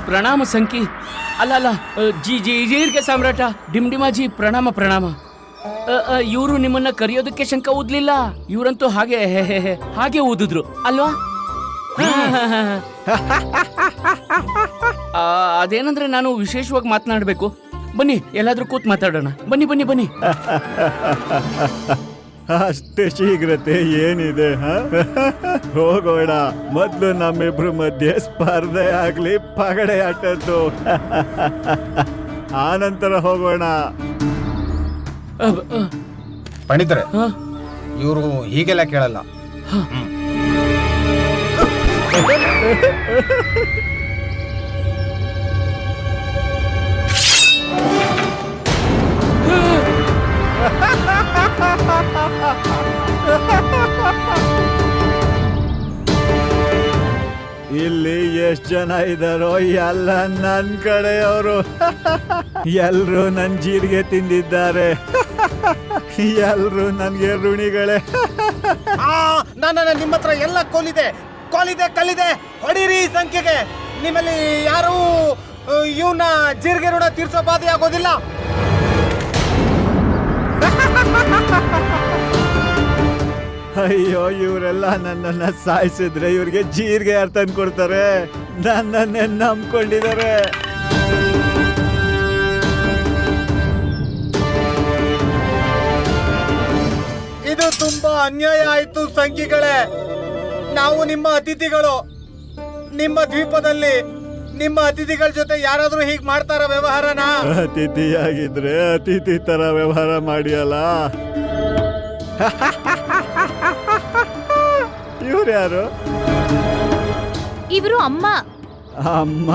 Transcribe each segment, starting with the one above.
ಪ್ರಣಾಮ ಸಂಕಿ. ಅಲ್ಲ ಜೀರಿಗೆ ಸಾಮ್ರಾಟ ಡಿಮ್ಡಿಮಾಜಿ ಪ್ರಣಾಮ ಪ್ರಣಾಮ. ಇವರು ನಿಮ್ಮನ್ನ ಕರೆಯೋದಕ್ಕೆ ಶಂಕ ಊದ್ಲಿಲ್ಲ. ಇವರಂತೂ ಹಾಗೆ ಊದಿದ್ರು ಅಲ್ವಾ? ಅದೇನಂದ್ರೆ ನಾನು ವಿಶೇಷವಾಗಿ ಮಾತನಾಡಬೇಕು. ಬನ್ನಿ ಎಲ್ಲಾದ್ರೂ ಕೂತ್ ಮಾತಾಡೋಣ. ಬನ್ನಿ ಬನ್ನಿ ಬನ್ನಿ. ಅಷ್ಟೇ ಶೀಘ್ರತೆ ಏನಿದೆ? ಹೋಗೋಣ. ಮೊದ್ಲು ನಮ್ಮಿಬ್ರು ಮಧ್ಯೆ ಸ್ಪರ್ಧೆ ಆಗ್ಲಿ, ಪಗಡೆ ಆಟದ್ದು. ಆನಂತರ ಹೋಗೋಣ. ಪಂಡಿತರೆ, ಇವರು ಹೀಗೆಲ್ಲ ಕೇಳಲ್ಲ. ಇಲ್ಲಿ ಎಷ್ಟ್ ಜನ ಇದಾರೋ ಎಲ್ಲ ನನ್ ಕಡೆಯವರು. ಎಲ್ರು ನನ್ ಜೀರಿಗೆ ತಿಂದಿದ್ದಾರೆ. ಎಲ್ರು ನನ್ಗೆ ಋಣಿಗಳೇ. ನಿಮ್ಮ ಹತ್ರ ಎಲ್ಲ ಕೋಲಿದೆ, ಕಲ್ಲಿದೆ. ಹೊಡೀರಿ ಈ ಸಂಖ್ಯೆಗೆ. ನಿಮ್ಮಲ್ಲಿ ಯಾರು ಇವನ್ನ ಜೀರಿಗೆ ಋಣ ತೀರ್ಸೋ ಬಾಧೆ ಆಗೋದಿಲ್ಲ. ಅಯ್ಯೋ, ಇವರೆಲ್ಲ ನನ್ನನ್ನ ಸಾಯಿಸಿದ್ರೆ ಇವ್ರಿಗೆ ಜೀರಿಗೆ ಯಾರು ತಂದು ಕೊಡ್ತಾರೆ? ನನ್ನನ್ನೇ ನಂಬ್ಕೊಂಡಿದ್ದಾರೆ. ಇದು ತುಂಬಾ ಅನ್ಯಾಯ ಆಯ್ತು ಸಂಖ್ಯೆಗಳೇ. ನಾವು ನಿಮ್ಮ ಅತಿಥಿಗಳು. ನಿಮ್ಮ ದ್ವೀಪದಲ್ಲಿ ನಿಮ್ಮ ಅತಿಥಿಗಳ ಜೊತೆ ಯಾರಾದ್ರೂ ಹೀಗ್ ಮಾಡ್ತಾರ ವ್ಯವಹಾರನ? ಅತಿಥಿಯಾಗಿದ್ರೆ ಅತಿಥಿ ತರ ವ್ಯವಹಾರ ಮಾಡಿಯಲ್ಲ. ಇವ್ರು ಯಾರು? ಇವರು ಅಮ್ಮ. ಅಮ್ಮ.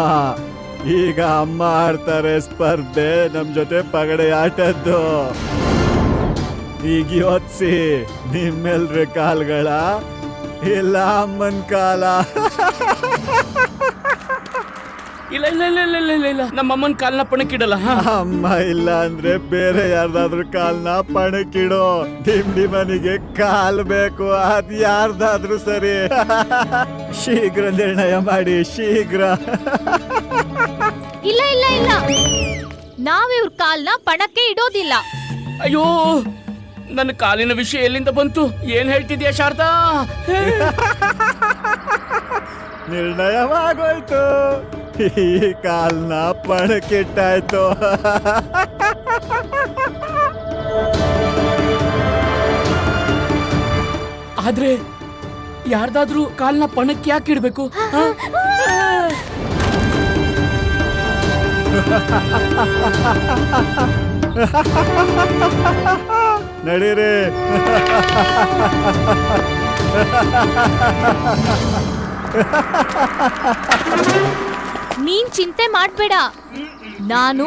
ಈಗ ಅಮ್ಮ ಆಡ್ತಾರೆ ಸ್ಪರ್ಧೆ ನಮ್ ಜೊತೆ ಪಗಡೆ ಆಟದ್ದು. ಈಗ ಯೋಚಿಸಿ, ನಿಮ್ಮೆಲ್ರ ಕಾಲ್ಗಳ ಇಲ್ಲ ಅಮ್ಮನ್ ಕಾಲ? ಇಲ್ಲ ಇಲ್ಲ ಇಲ್ಲ ಇಲ್ಲ ಇಲ್ಲ ಇಲ್ಲ, ನಮ್ಮಮ್ಮನ ಕಾಲ್ನ ಪಣಕ್ಕಿಡಲ್ಲ. ಅಮ್ಮ ಇಲ್ಲ ಅಂದ್ರೆ ಬೇರೆ ಯಾರ್ದಾದ್ರೂ ಕಾಲ್ನ ಪಣಕ್ಕಿಡೋ. ಡಿಮ್ಡಿ ಮನೆಗೆ ಕಾಲ್ ಬೇಕು, ಅದ್ ಯಾರ್ದಾದ್ರೂ ಸರಿ. ಶೀಘ್ರ ನಿರ್ಣಯ ಮಾಡಿ, ಶೀಘ್ರ. ಇಲ್ಲ ಇಲ್ಲ ಇಲ್ಲ, ನಾವ್ ಇವ್ರ ಕಾಲ್ನ ಪಣಕ್ಕೆ ಇಡೋದಿಲ್ಲ. ಅಯ್ಯೋ, ನನ್ನ ಕಾಲಿನ ವಿಷಯ ಎಲ್ಲಿಂದ ಬಂತು? ಏನ್ ಹೇಳ್ತಿದ್ಯಾ ಶಾರದಾ? ನಿರ್ಣಯವಾಗೋಯ್ತು. ಈ ಕಾಲ್ನ ಪಣಕ್ಕಿಟ್ಟಾಯ್ತು. ಆದ್ರೆ ಯಾರ್ದಾದ್ರೂ ಕಾಲ್ನ ಪಣಕ್ಕೆ ಯಾಕೆ ಇಡ್ಬೇಕು? ನಡೀರಿ. ನೀನ್ ಚಿಂತೆ ಮಾಡ್ಬೇಡ. ನಾನು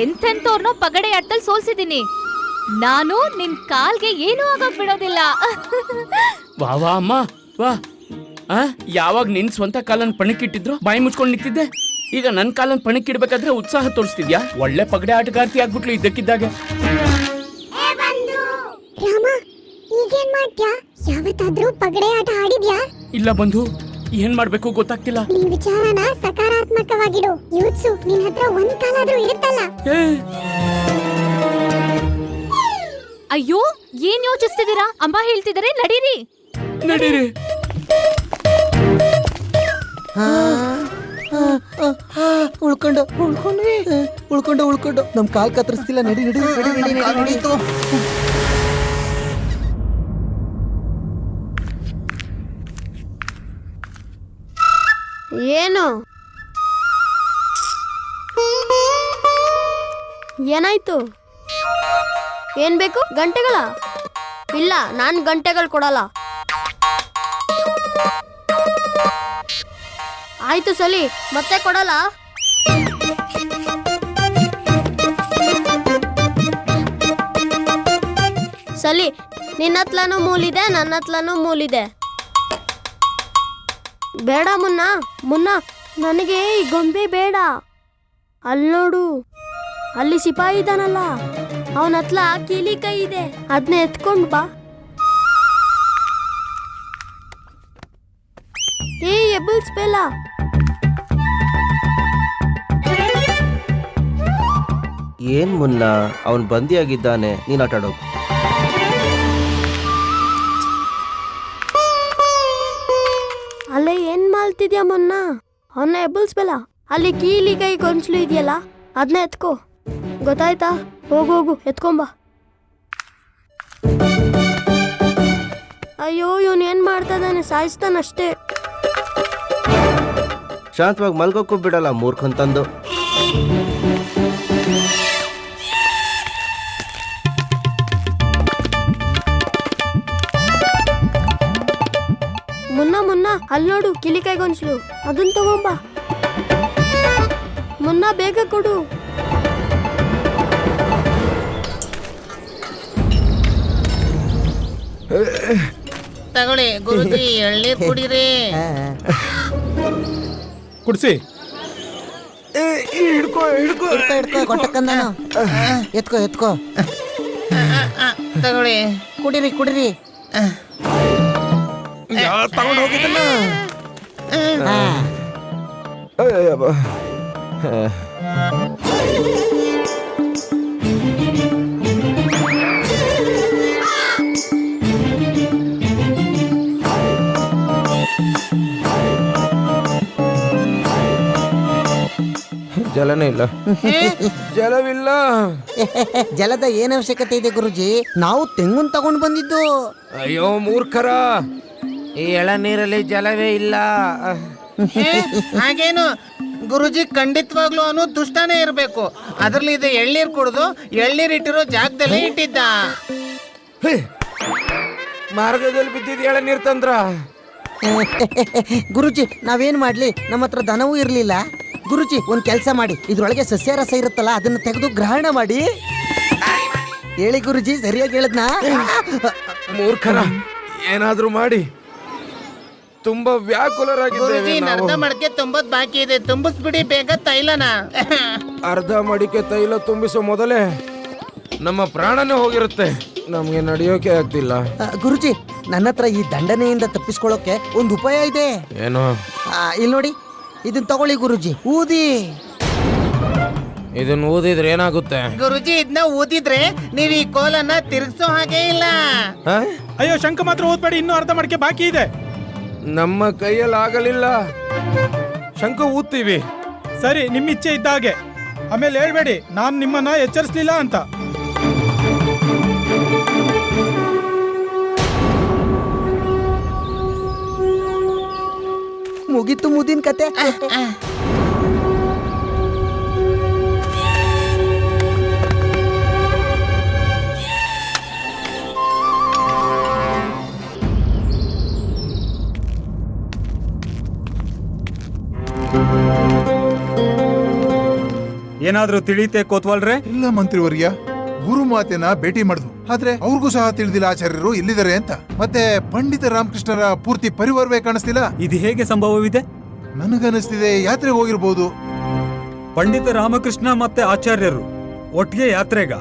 ಎಂತೆಂತೋರ್ನೋ ಪಗಡೆ ಆಟದಲ್ಲಿ ಸೋಲ್ಸಿದೀನಿ. ನಾನು ನಿನ್ ಕಾಲ್ಗೆ ಏನೂ ಆಗೋಕ್ ಬಿಡೋದಿಲ್ಲ. ವಾ ವಾ ಅಮ್ಮ ವಾ. ಯಾವಾಗ ನಿನ್ ಸ್ವಂತ ಕಾಲನ್ ಪಣಕ್ಕಿಟ್ಟಿದ್ರು ಬಾಯಿ ಮುಚ್ಕೊಂಡು ನಿಂತಿದ್ದೆ. ಈಗ ನನ್ ಕಾಲನ್ ಪಣಕ್ಕಿಡ್ಬೇಕಾದ್ರೆ ಉತ್ಸಾಹ ತೋರಿಸ್ತಿದ್ಯಾ? ಒಳ್ಳೆ ಪಗಡೆ ಆಟಗಾರ್ತಿ ಆಗ್ಬಿಟ್ಲು ಇದ್ದಕ್ಕಿದ್ದಾಗೆ. ರಾಮ, ಈಗೇನ್ ಮಾಡ್ತ್ಯಾ? ಯಾವತ್ತಾದ್ರೂ ಪಗಡೆ ಆಟ ಆಡಿದ್ಯಾ? ಇಲ್ಲ ಬಂಧು, ಏನ್ ಮಾಡ್ಬೇಕು ಗೊತ್ತಾಗ್ತಿಲ್ಲ. ನಿನ್ ವಿಚಾರನ ಸಕಾರಾತ್ಮಕವಾಗಿಡು. ಯೋಚ್ಸು, ನಿನ್ ಹತ್ರ ಒಂದ್ ಕಾಲಾದ್ರೂ ಇರುತ್ತಲ್ಲ. ಅಯ್ಯೋ, ಏನ್ ಯೋಚಿಸ್ತಿದ್ದೀರಾ? ಅಮ್ಮ ಹೇಳ್ತಿದಾರೆ, ನಡೀರಿ ನಡೀರಿ. ಉಳ್ಕೊಂಡು ನಮ್ ಕಾಲ್ ಕತ್ತರಿಸ್ತಿಲ್ಲ. ನಡಿ. ಏನು ಏನಾಯ್ತು? ಏನ್ ಬೇಕು? ಗಂಟೆಗಳ? ಇಲ್ಲ, ನಾನ್ ಗಂಟೆಗಳು ಕೊಡಲ್ಲ. ಆಯ್ತು ಸಲಿ, ಮತ್ತೆ ಕೊಡಲ್ಲ. ಸಲಿ, ನಿನ್ನ ಹತ್ಲನೂ ಮೂಲಿದೆ, ನನ್ನ ಹತ್ಲನೂ ಮೂಲಿದೆ. ಬೇಡ ಮುನ್ನ, ನನಗೆ ಈ ಗೊಂಬೆ ಬೇಡ. ಅಲ್ಲಿ ನೋಡು, ಅಲ್ಲಿ ಸಿಪಾಯಿ ಇದ್ದಾನಲ್ಲ, ಅವನ ಹತ್ಲ ಕೀಲಿ ಕೈ ಇದೆ, ಅದನ್ನ ಎತ್ಕೊಂಡ್ ಬಾ. ಎಬ್ಬಲ್ಸ್ ಬೇಲ. ಏನ್ ಮುನ್ನ ಅವನ್ ಬಂದಿಯಾಗಿದ್ದಾನೆ, ನೀನ್ ಆಟಾಡೋಗು. ಅಲ್ಲೇ ಏನ್ ಮಾಡ್ತಿದ್ಯಾ ಮೊನ್ನ? ಅವನ್ನ ಎಬ್ಬಲ್ಸ್ಬೇಲ. ಅಲ್ಲಿ ಕೀಲಿ ಕೈ ಗೊಂಚಲು ಇದೆಯಲ್ಲ, ಅದನ್ನ ಎತ್ಕೋ. ಗೊತ್ತಾಯ್ತಾ? ಹೋಗು ಎತ್ಕೊಂಬ. ಅಯ್ಯೋ, ಇವನ್ ಏನ್ ಮಾಡ್ತಾ ಇದ್ದಾನೆ? ಸಾಯಿಸ್ತಾನಷ್ಟೇ. ಶಾಂತವಾಗಿ ಮಲ್ಗೋಕ್ಕೂ ಬಿಡಲ್ಲ ಮೂರ್ಖಂತಂದು. ಮುನ್ನ ಅಲ್ಲಿ ನೋಡು, ಕಿಲಿಕಾಯಿ ಗೊಂಚಲು. ಅದನ್ನ ತಗೊಂಬ. ಮುನ್ನ ಬೇಗ ಕೊಡು. ತಗೊಳ್ಳಿ ಗುರುಜಿ, ಎಳ್ನೀರ್ ಕುಡೀರಿ. ಕುಡ್ಸಿ. ಹಿಡ್ಕೋ ಕೊಟ್ಟಕ್ಕಂದನು. ಎತ್ಕೋ ತಗೊಳ್ಳಿ, ಕುಡಿರಿ. ತಗೊಂಡು ಹೋಗಿದ್ದನ್ನ. ಜಲನೇ ಇಲ್ಲ, ಜಲವಿಲ್ಲ. ಜಲದ ಏನ್ ಅವಶ್ಯಕತೆ ಇದೆ ಗುರುಜಿ? ನಾವು ತೆಂಗುನ್ ತಗೊಂಡ್ ಬಂದಿದ್ದು. ಅಯ್ಯೋ ಮೂರ್ಖರ, ಈ ಎಳನೀರಲ್ಲಿ ಜಲವೇ ಇಲ್ಲ. ಹಾಗೇನು ಗುರುಜಿ, ಖಂಡಿತವಾಗ್ಲೂ ಅವನು ದುಷ್ಟನೇ ಇರ್ಬೇಕು. ಅದ್ರಲ್ಲಿ ಇದೆ ಎಳ್ನೀರ್ ಕುಡ್ದು ಎಳ್ನೀರ್ ಇಟ್ಟಿರೋ ಜಾಗದಲ್ಲಿ ಇಟ್ಟಿದ್ದ. ಮಾರ್ಗದಲ್ಲಿ ಬಿದ್ದಿದ್ ಎಳನೀರ್ ತಂದ್ರ. ಗುರುಜಿ, ನಾವೇನ್ ಮಾಡ್ಲಿ? ನಮ್ಮ ಹತ್ರ ದನವೂ ಇರ್ಲಿಲ್ಲ. ಗುರುಜಿ, ಒಂದ್ ಕೆಲ್ಸ ಮಾಡಿ, ಇದ್ರೊಳಗೆ ಸಸ್ಯರಸ ಇರುತ್ತಲ್ಲ, ಅದನ್ನ ತೆಗೆದು ಗ್ರಹಣ ಮಾಡಿ. ಹೇಳಿ ಗುರುಜಿ, ಸರಿಯಾಗಿ ಹೇಳದ್ನಾ? ಮೂರ್ಖರ, ಏನಾದ್ರೂ ಮಾಡಿ. ತುಂಬಾ ಗುರುಜಿ, ವ್ಯಾಕುಲರಾಗಿದ್ದೇವೆ ಅರ್ಧ ನಾವು. ಮಡಕೆ ತುಂಬದ್ ಬಾಕಿ ಇದೆ, ತುಂಬಿಸ್ಬಿಡಿ ಬೇಗ ತೈಲನ. ಅರ್ಧ ಮಡಿಕೆ ತೈಲ ತುಂಬಿಸೋ ಮೊದಲೇ ನಮ್ಮ ಪ್ರಾಣನೇ ಹೋಗಿರುತ್ತೆ. ನಮ್ಗೆ ನಡೆಯೋಕೆ ಆಗ್ತಿಲ್ಲ. ಗುರುಜಿ, ನನ್ನ ಹತ್ರ ಈ ದಂಡನೆಯಿಂದ ತಪ್ಪಿಸ್ಕೊಳ್ಳೋಕೆ ಒಂದು ಉಪಾಯ ಇದೆ. ಏನೋ? ಇಲ್ಲಿ ನೋಡಿ, ಇದನ್ನ ತಗೊಳ್ಳಿ ಗುರುಜಿ, ಊದಿ. ಇದನ್ನ ಊದಿದ್ರೆ ಏನಾಗುತ್ತೆ? ಗುರುಜಿ, ಇದನ್ನ ಊದಿದ್ರೆ ನೀವ್ ಈ ಕೋಲನ್ನ ತಿರ್ಗಿಸೋ ಹಾಗೆ ಇಲ್ಲ. ಅಯ್ಯೋ, ಶಂಕ ಮಾತ್ರ ಓದ್ಬೇಡಿ, ಇನ್ನೂ ಅರ್ಧ ಮಡಕೆ ಬಾಕಿ ಇದೆ. ನಮ್ಮ ಕೈಯಲ್ಲಿ ಆಗಲಿಲ್ಲ. ಶಂಕ ಊದ್ತೀವಿ. ಸರಿ, ನಿಮ್ಮ ಇಚ್ಛೆ ಇದ್ದ ಹಾಗೆ. ಆಮೇಲೆ ಹೇಳ್ಬೇಡಿ ನಾನು ನಿಮ್ಮನ್ನ ಎಚ್ಚರಿಸಲಿಲ್ಲ ಅಂತ. ಮುಗೀತು ಮುದಿನ ಕತೆ. ಏನಾದ್ರೂ ತಿಳಿತೆ ಕೋತ್ವಾಲ್ರೆ? ಇಲ್ಲ ಮಂತ್ರಿವರ್ಯ, ಗುರುಮಾತೆನ ಭೇಟಿ ಮಾಡಿದ್ವು. ಆದ್ರೆ ಅವ್ರಿಗೂ ಸಹ ತಿಳಿದಿಲ್ಲ ಆಚಾರ್ಯರು ಎಲ್ಲಿದ್ದಾರೆ ಅಂತ. ಮತ್ತೆ ಪಂಡಿತ ರಾಮಕೃಷ್ಣರ ಪೂರ್ತಿ ಪರಿವಾರವೇ ಕಾಣಿಸ್ತಿಲ್ಲ. ಇದು ಹೇಗೆ ಸಂಭವವಿದೆ? ನನಗನಿಸ್ತಿದೆ ಯಾತ್ರೆಗೆ ಹೋಗಿರ್ಬೋದು. ಪಂಡಿತ ರಾಮಕೃಷ್ಣ ಮತ್ತೆ ಆಚಾರ್ಯರು ಒಟ್ಟಿಗೆ ಯಾತ್ರೆಗ?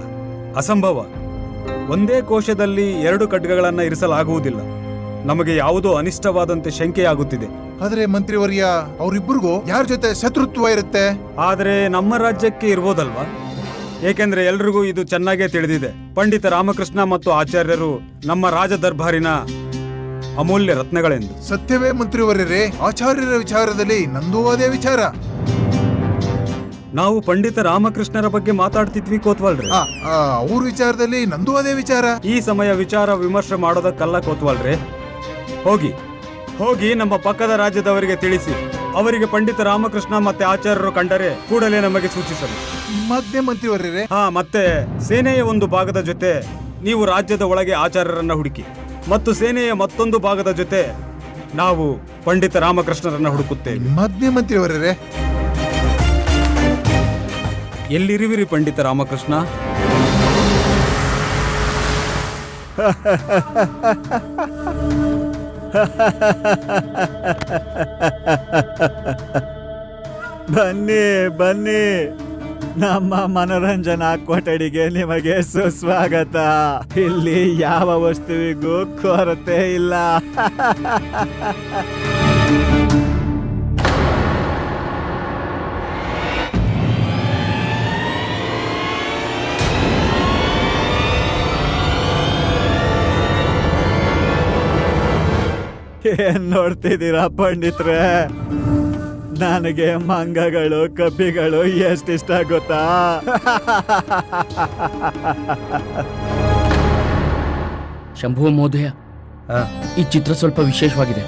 ಅಸಂಭವ. ಒಂದೇ ಕೋಶದಲ್ಲಿ 2 ಖಡ್ಗಗಳನ್ನ ಇರಿಸಲಾಗುವುದಿಲ್ಲ. ನಮಗೆ ಯಾವುದೋ ಅನಿಷ್ಟವಾದಂತೆ ಶಂಕೆಯಾಗುತ್ತಿದೆ. ಆದ್ರೆ ಮಂತ್ರಿವರ್ಯ, ಅವ್ರಿಬ್ಬರಿಗೂ ಯಾರ ಜೊತೆ ಶತ್ರುತ್ವ ಇರುತ್ತೆ? ಆದರೆ ನಮ್ಮ ರಾಜ್ಯಕ್ಕೆ ಇರ್ಬೋದಲ್ವಾ? ಏಕೆಂದ್ರೆ ಎಲ್ರಿಗೂ ಇದು ಚೆನ್ನಾಗೇ ತಿಳಿದಿದೆ. ಪಂಡಿತ ರಾಮಕೃಷ್ಣ ಮತ್ತು ಆಚಾರ್ಯರು ನಮ್ಮ ರಾಜ ದರ್ಬಾರಿನ ಅಮೂಲ್ಯ ರತ್ನಗಳೆಂದು. ಸತ್ಯವೇ ಮಂತ್ರಿವರ್ಯರೇ, ಆಚಾರ್ಯರ ವಿಚಾರದಲ್ಲಿ ನಂದೂ ಅದೇ ವಿಚಾರ. ನಾವು ಪಂಡಿತ ರಾಮಕೃಷ್ಣರ ಬಗ್ಗೆ ಮಾತಾಡ್ತಿದ್ವಿ ಕೋತ್ವಾಲ್ರಿ. ಅವ್ರ ವಿಚಾರದಲ್ಲಿ ನಂದೂ ಅದೇ ವಿಚಾರ. ಈ ಸಮಯ ವಿಚಾರ ವಿಮರ್ಶೆ ಮಾಡೋದಕ್ಕಲ್ಲ ಕೋತ್ವಾಲ್ರಿ. ಹೋಗಿ ನಮ್ಮ ಪಕ್ಕದ ರಾಜ್ಯದವರಿಗೆ ತಿಳಿಸಿ, ಅವರಿಗೆ ಪಂಡಿತ ರಾಮಕೃಷ್ಣ ಮತ್ತೆ ಆಚಾರ್ಯರು ಕಂಡರೆ ಕೂಡಲೇ ನಮಗೆ ಸೂಚಿಸಲು. ಮತ್ತೆ ಮಂತ್ರಿವರ್ಯರೇ, ಮತ್ತೆ ಸೇನೆಯ ಒಂದು ಭಾಗದ ಜೊತೆ ನೀವು ರಾಜ್ಯದ ಒಳಗೆ ಆಚಾರ್ಯರನ್ನ ಹುಡುಕಿ, ಮತ್ತು ಸೇನೆಯ ಮತ್ತೊಂದು ಭಾಗದ ಜೊತೆ ನಾವು ಪಂಡಿತ ರಾಮಕೃಷ್ಣರನ್ನ ಹುಡುಕುತ್ತೇವೆ. ಮತ್ತೆ ಮಂತ್ರಿವರ್ಯರೇ, ಎಲ್ಲಿರುವಿರಿ ಪಂಡಿತ ರಾಮಕೃಷ್ಣ? ಬನ್ನಿ ಬನ್ನಿ, ನಮ್ಮ ಮನೋರಂಜನಾ ಕೊಠಡಿಗೆ ನಿಮಗೆ ಸುಸ್ವಾಗತ. ಇಲ್ಲಿ ಯಾವ ವಸ್ತುವಿಗೂ ಕೊರತೆ ಇಲ್ಲ. ಏನ್ ನೋಡ್ತಿದ್ದೀರಾ ಪಂಡಿತ್ರೆ? ನನಗೆ ಮಂಗಗಳು ಕಬ್ಬಿಗಳು ಎಷ್ಟಿಷ್ಟ ಗೊತ್ತಾ? ಶಂಭು ಮಹೋದಯ, ಈ ಚಿತ್ರ ಸ್ವಲ್ಪ ವಿಶೇಷವಾಗಿದೆ.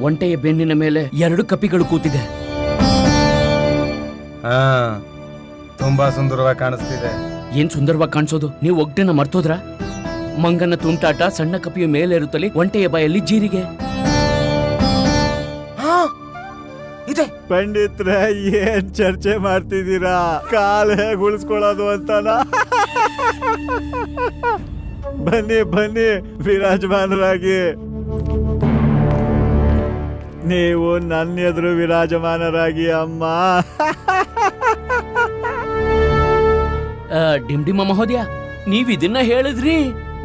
ಒಂಟೆಯ ಬೆನ್ನಿನ ಮೇಲೆ 2 ಕಪಿಗಳು ಕೂತಿದೆ. ತುಂಬಾ ಸುಂದರವಾಗಿ ಕಾಣಿಸ್ತಿದೆ. ಏನ್ ಸುಂದರವಾಗಿ ಕಾಣಿಸೋದು? ನೀವು ಒಗ್ಗಟ್ಟನ್ನ ಮರ್ತೋದ್ರ? ಮಂಗನ ತುಂಟಾಟ, ಸಣ್ಣ ಕಪಿಯ ಮೇಲೆ ಇರುತ್ತಲಿ, ಒಂಟೆಯ ಬಾಯಲ್ಲಿ ಜೀರಿಗೆ. ಪಂಡಿತ್ರೆ, ಏನ್ ಚರ್ಚೆ ಮಾಡ್ತಿದ್ದೀರಾ? ಕಾಲ್ ಹೇಗ್ ಉಳಿಸ್ಕೊಳ್ಳೋದು ಅಂತನಾ? ಬನ್ನಿ ಬನ್ನಿ, ವಿರಾಜಮಾನರಾಗಿ. ನೀವು ನನ್ನ ಎದುರು ವಿರಾಜಮಾನರಾಗಿ ಅಮ್ಮ. ಡಿಂಡಿಮ ಮಹೋದಯ, ನೀವ್ ಇದನ್ನ ಹೇಳಿದ್ರಿ.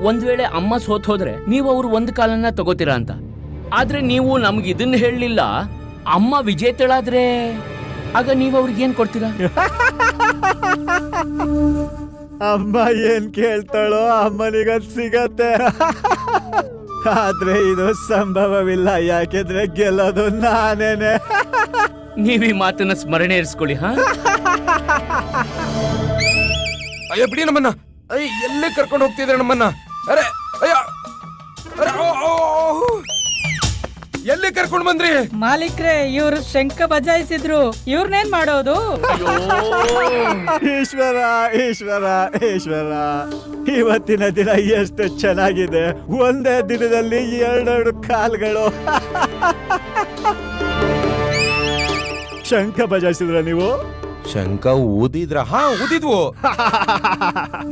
ಒಂದ್ ವೇಳೆ ಅಮ್ಮ ಸೋತ್ ಹೋದ್ರೆ ನೀವು ಅವ್ರು ಒಂದ್ ಕಾಲನ್ನ ತಗೋತೀರಾ ಅಂತ. ಆದ್ರೆ ನೀವು ನಮ್ಗೆ ಇದನ್ನ ಹೇಳಲಿಲ್ಲ. ಅಮ್ಮ ವಿಜೇತಳಾದ್ರೆ ಆಗ ನೀವು ಅವ್ರಿಗೆ ಏನ್ ಕೊಡ್ತೀರಾ? ಅಮ್ಮ ಏನ್ ಕೇಳ್ತಾಳೋ ಅಮ್ಮನಿಗದ್ ಸಿಗತ್ತೆ. ಆದ್ರೆ ಇದು ಸಂಭವವಿಲ್ಲ, ಯಾಕೆಂದ್ರೆ ಗೆಲ್ಲೋದು ನಾನೇನೆ. ನೀವ್ ಈ ಮಾತನ್ನ ಸ್ಮರಣೆ ಇರಿಸ್ಕೊಳ್ಳಿ. ಹಾ, ಅಯ್ಯ ಬಿಡಿ ನಮ್ಮನ್ನ. ಅಯ್ಯ ಎಲ್ಲೇ ಕರ್ಕೊಂಡು ಹೋಗ್ತಿದ್ರೆ ನಮ್ಮನ್ನ. ಅರೆ ಅಯ್ಯ, ಅರೆ ಎಲ್ಲಿ ಕರ್ಕೊಂಡು ಬಂದ್ರಿ? ಮಾಲೀಕ್ರೆ, ಇವ್ರು ಶಂಖ ಬಜಾಯಿಸಿದ್ರು, ಇವ್ರನ್ನೇನ್ ಮಾಡೋದು? ಈಶ್ವರ ಈಶ್ವರ ಈಶ್ವರ, ಇವತ್ತಿನ ದಿನ ಎಷ್ಟು ಚೆನ್ನಾಗಿದೆ. ಒಂದೇ ದಿನದಲ್ಲಿ 2 ಕಾಲ್ಗಳು. ಶಂಖ ಬಜಾಯಿಸಿದ್ರ ನೀವು? ಶಂಖ ಊದಿದ್ರ? ಹಾ, ಊದಿದ್ವು.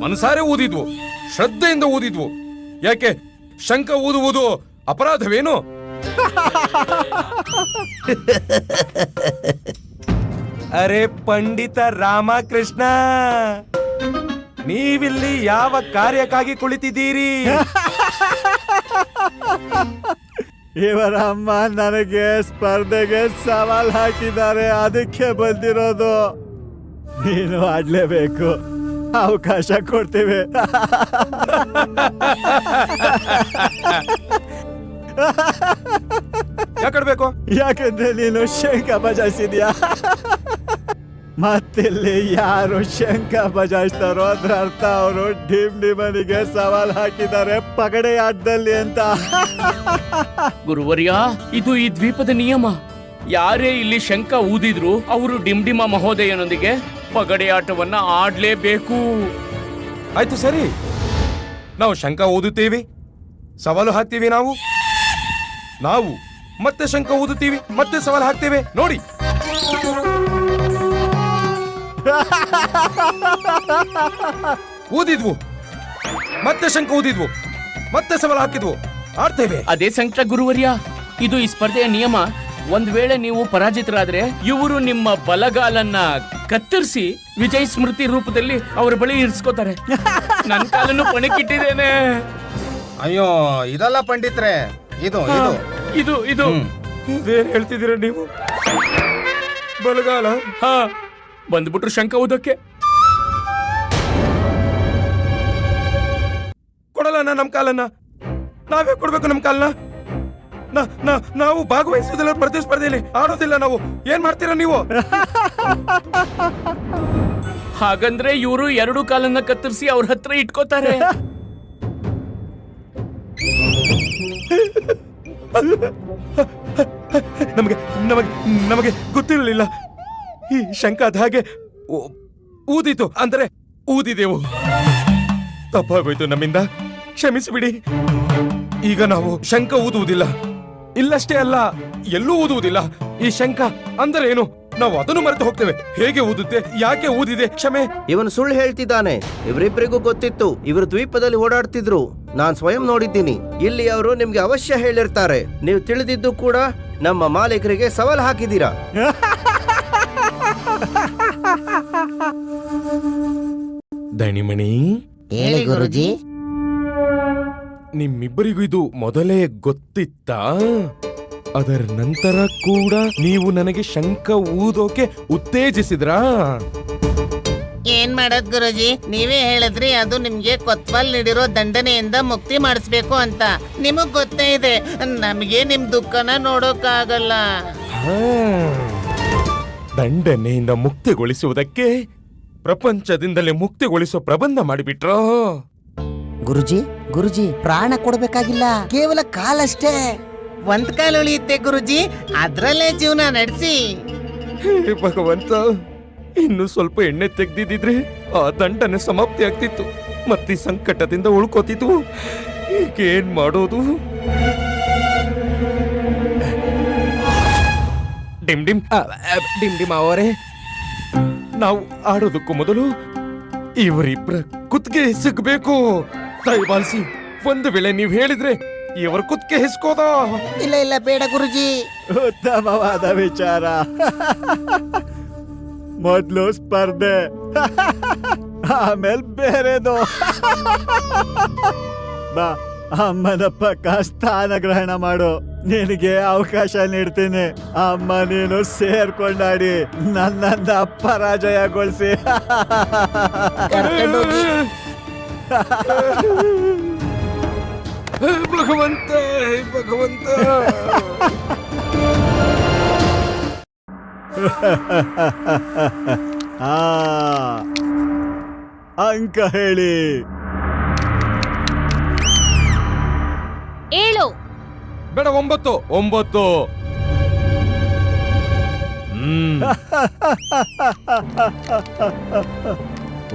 ಮನಸಾರೆ ಊದಿದ್ವು, ಶ್ರದ್ಧೆಯಿಂದ ಊದಿದ್ವು. ಯಾಕೆ ಶಂಖ ಊದುವುದು ಅಪರಾಧವೇನು? ಅರೆ ಪಂಡಿತ ರಾಮಕೃಷ್ಣ, ನೀವಿಲ್ಲಿ ಯಾವ ಕಾರ್ಯಕ್ಕಾಗಿ ಕುಳಿತಿದ್ದೀರಿ? ಇವರ ಅಮ್ಮ ನನಗೆ ಸ್ಪರ್ಧೆಗೆ ಸವಾಲ್ ಹಾಕಿದ್ದಾರೆ, ಅದಕ್ಕೆ ಬಂದಿರೋದು. ನೀನು ಆಡ್ಲೇಬೇಕು, ಅವಕಾಶ ಕೊಡ್ತೀವಿ. ಯಾಕಡ್ಬೇಕು? ಯಾಕಂದ್ರೆ ನೀನು ಶಂಖ ಬಜಾಯಿಸಿದ್ಯಾ. ಮತ್ತಿಲ್ಲಿ ಯಾರು ಶಂಖ ಬಜಾಯಿಸ್ತಾರೋ ಅದ್ರ ಅರ್ಥ ಅವರು ಡಿಮನಿಗೆ ಸವಾಲ್ ಹಾಕಿದ್ದಾರೆ ಪಗಡೆ ಆಟದಲ್ಲಿ ಅಂತ. ಗುರುವರ್ಯ, ಇದು ಈ ದ್ವೀಪದ ನಿಯಮ. ಯಾರೇ ಇಲ್ಲಿ ಶಂಖ ಊದಿದ್ರು ಅವರು ಡಿಂಡಿಮ ಮಹೋದಯನೊಂದಿಗೆ ಪಗಡೆ ಆಟವನ್ನ ಆಡ್ಲೇಬೇಕು. ಆಯ್ತು ಸರಿ, ನಾವು ಶಂಖ ಊದುತ್ತೀವಿ, ಸವಾಲು ಹಾಕ್ತೀವಿ. ನಾವು ಮತ್ತೆ ಶಂಖ ಊದುತ್ತೀವಿ, ಮತ್ತೆ ಸವಾಲು ಹಾಕ್ತೇವೆ. ನೋಡಿ, ಊದಿದ್ವು, ಮತ್ತೆ ಶಂಖ ಊದಿದ್ವು, ಮತ್ತೆ ಸವಾಲು ಹಾಕಿದ್ವು, ಆಡ್ತೇವೆ. ಅದೇ ಸಂಕಟ ಗುರುವರ್ಯ, ಇದು ಈ ಸ್ಪರ್ಧೆಯ ನಿಯಮ. ಒಂದ್ ವೇಳೆ ನೀವು ಪರಾಜಿತರಾದ್ರೆ ಇವರು ನಿಮ್ಮ ಬಲಗಾಲನ್ನ ಕತ್ತರಿಸಿ ವಿಜಯ್ ಸ್ಮೃತಿ ರೂಪದಲ್ಲಿ ಅವರ ಬಳಿ ಇರಿಸ್ಕೋತಾರೆ. ನನ್ನ ಕಾಲನ್ನು ಪಣಕ್ಕಿಟ್ಟಿದ್ದೇನೆ. ಅಯ್ಯೋ, ಇದಲ್ಲ ಪಂಡಿತ್ರೆ, ಇದು ಇದು ಇದು ಇದು ಇದೇನ್ ಹೇಳ್ತಿದ್ದೀರ ನೀವು? ಬಲಗಾಲ? ಹಾ, ಬಂದ್ಬಿಟ್ರು ಶಂಖ ಊದಕ್ಕೆ. ಕೊಡಲ್ಲ ನಮ್ ಕಾಲನ್ನ? ನಾವೇ ಕೊಡ್ಬೇಕು ನಮ್ ಕಾಲನ್ನ? ನಾವು ಭಾಗವಹಿಸೋದಿಲ್ಲ, ಪ್ರತಿಸ್ಪರ್ಧೆಯಲ್ಲಿ ಆಡೋದಿಲ್ಲ. ನಾವು ಏನ್ ಮಾಡ್ತೀರಾ ನೀವು? ಹಾಗಂದ್ರೆ ಇವರು 2 ಕಾಲನ್ನ ಕತ್ತರಿಸಿ ಅವ್ರ ಹತ್ರ ಇಟ್ಕೋತಾರೆ. ನಮಗೆ ಗೊತ್ತಿರಲಿಲ್ಲ. ಈ ಶಂಖ ಅದ ಹಾಗೆ ಊದಿತು, ಅಂದ್ರೆ ಊದಿದೆವು. ತಪ್ಪಾಗೋಯ್ತು ನಮ್ಮಿಂದ, ಕ್ಷಮಿಸಿಬಿಡಿ. ಈಗ ನಾವು ಶಂಖ ಊದುವುದಿಲ್ಲ. ಇಲ್ಲಷ್ಟೇ ಅಲ್ಲ, ಎಲ್ಲೂ ಊದುವುದಿಲ್ಲ. ಈ ಶಂಖ ಅಂದ್ರೆ ಏನು ನಾವು ಅದನ್ನು ಮರೆತು ಹೋಗ್ತೇವೆ. ಹೇಗೆ ಊದುತ್ತೆ, ಯಾಕೆ ಊದಿದೆ? ಕ್ಷಮೆ. ಇವನು ಸುಳ್ಳು ಹೇಳ್ತಿದ್ದಾನೆ. ಇವರಿಬ್ಬರಿಗೂ ಗೊತ್ತಿತ್ತು, ಇವರು ದ್ವೀಪದಲ್ಲಿ ಓಡಾಡ್ತಿದ್ರು. ನಾನ್ ಸ್ವಯಂ ನೋಡಿದ್ದೀನಿ. ಇಲ್ಲಿ ಅವರು ನಿಮ್ಗೆ ಅವಶ್ಯ ಹೇಳಿರ್ತಾರೆ. ನೀವು ತಿಳಿದಿದ್ದು ಕೂಡ ನಮ್ಮ ಮಾಲೀಕರಿಗೆ ಸವಾಲ್ ಹಾಕಿದ್ದೀರಾ. ದಣಿಮಣಿ, ಹೇಳಿ ಗುರುಜಿ. ನಿಮ್ಮಿಬ್ಬರಿಗೂ ಇದು ಮೊದಲೇ ಗೊತ್ತಿತ್ತಾ? ಅದರ ನಂತರ ಕೂಡ ನೀವು ನನಗೆ ಶಂಖ ಊದೋಕೆ ಉತ್ತೇಜಿಸಿದ್ರಾ? ಏನ್ ಮಾಡೋದ್ ಗುರುಜಿ, ನೀವೇ ಹೇಳಿದ್ರಿ ಅದು ನಿಮ್ಗೆ ಕೊತ್ವಾಲ್ ನೀಡಿರೋ ದಂಡನೆಯಿಂದ ಮುಕ್ತಿ ಮಾಡಿಸ್ಬೇಕು ಅಂತ. ನಿಮಗ್ ಗೊತ್ತೇ ಇದೆ, ನಮಗೆ ನಿಮ್ ದುಃಖನ ನೋಡೋಕ್ಕಾಗಲ್ಲ. ದಂಡನೆಯಿಂದ ಮುಕ್ತಿಗೊಳಿಸುವುದಕ್ಕೆ ಪ್ರಪಂಚದಿಂದಲೇ ಮುಕ್ತಿಗೊಳಿಸೋ ಪ್ರಬಂಧ ಮಾಡಿಬಿಟ್ರೋ. ಗುರುಜಿ ಪ್ರಾಣ ಕೊಡ್ಬೇಕಾಗಿಲ್ಲ, ಕೇವಲ ಕಾಲಷ್ಟೇ. ಒಂದ್ ಕಾಲ ಉಳಿಯುತ್ತೆ ಗುರುಜಿ, ಅದ್ರಲ್ಲೇ ಜೀವನ ನಡೆಸಿ. ಹೇ ಭಗವಂತ, ಇನ್ನು ಸ್ವಲ್ಪ ಎಣ್ಣೆ ತೆಗ್ದಿದ್ರೆ ಆ ದಂಡನೆ ಸಮಾಪ್ತಿ ಆಗ್ತಿತ್ತು, ಮತ್ತೆ ಈ ಸಂಕಟದಿಂದ ಉಳ್ಕೋತಿದ್ವು. ಈಗೇನ್ ಮಾಡೋದು? ಡಿಮ್ ಡಿಮ್ ಡಿಮ್ ಡಿಮ್ ಅವರೇ, ನಾವು ಆಡೋದಕ್ಕೂ ಮೊದಲು ಇವರಿಬ್ಬರ ಕುತ್ತಿಗೆ ಸಿಗ್ಬೇಕು. ದಯಮಾಡಿಸಿ, ಒಂದು ವೇಳೆ ನೀವು ಹೇಳಿದ್ರೆ ಇವರ ಕುತ್ತಿಗೆ ಹಿಸ್ಕೋದ. ಇಲ್ಲ ಬೇಡ ಗುರುಜಿ. ಉತ್ತಮವಾದ ವಿಚಾರ. ಮೊದ್ಲು ಸ್ಪರ್ಧೆ, ಆಮೇಲೆ ಬೇರೆದು. ಬಾ, ಅಮ್ಮನ ಪಕ್ಕ ಸ್ಥಾನ ಗ್ರಹಣ ಮಾಡು. ನಿನಗೆ ಅವಕಾಶ ನೀಡ್ತೀನಿ. ಅಮ್ಮ ನೀನು ಸೇರ್ಕೊಂಡಾಡಿ ನನ್ನನ್ನ ಪರಾಜಯಗೊಳಿಸಿ. ಭಗವಂತ ಭಗವಂತ. ಅಂಕ ಹೇಳಿ. 7. ಬೇಡ, 9. 9.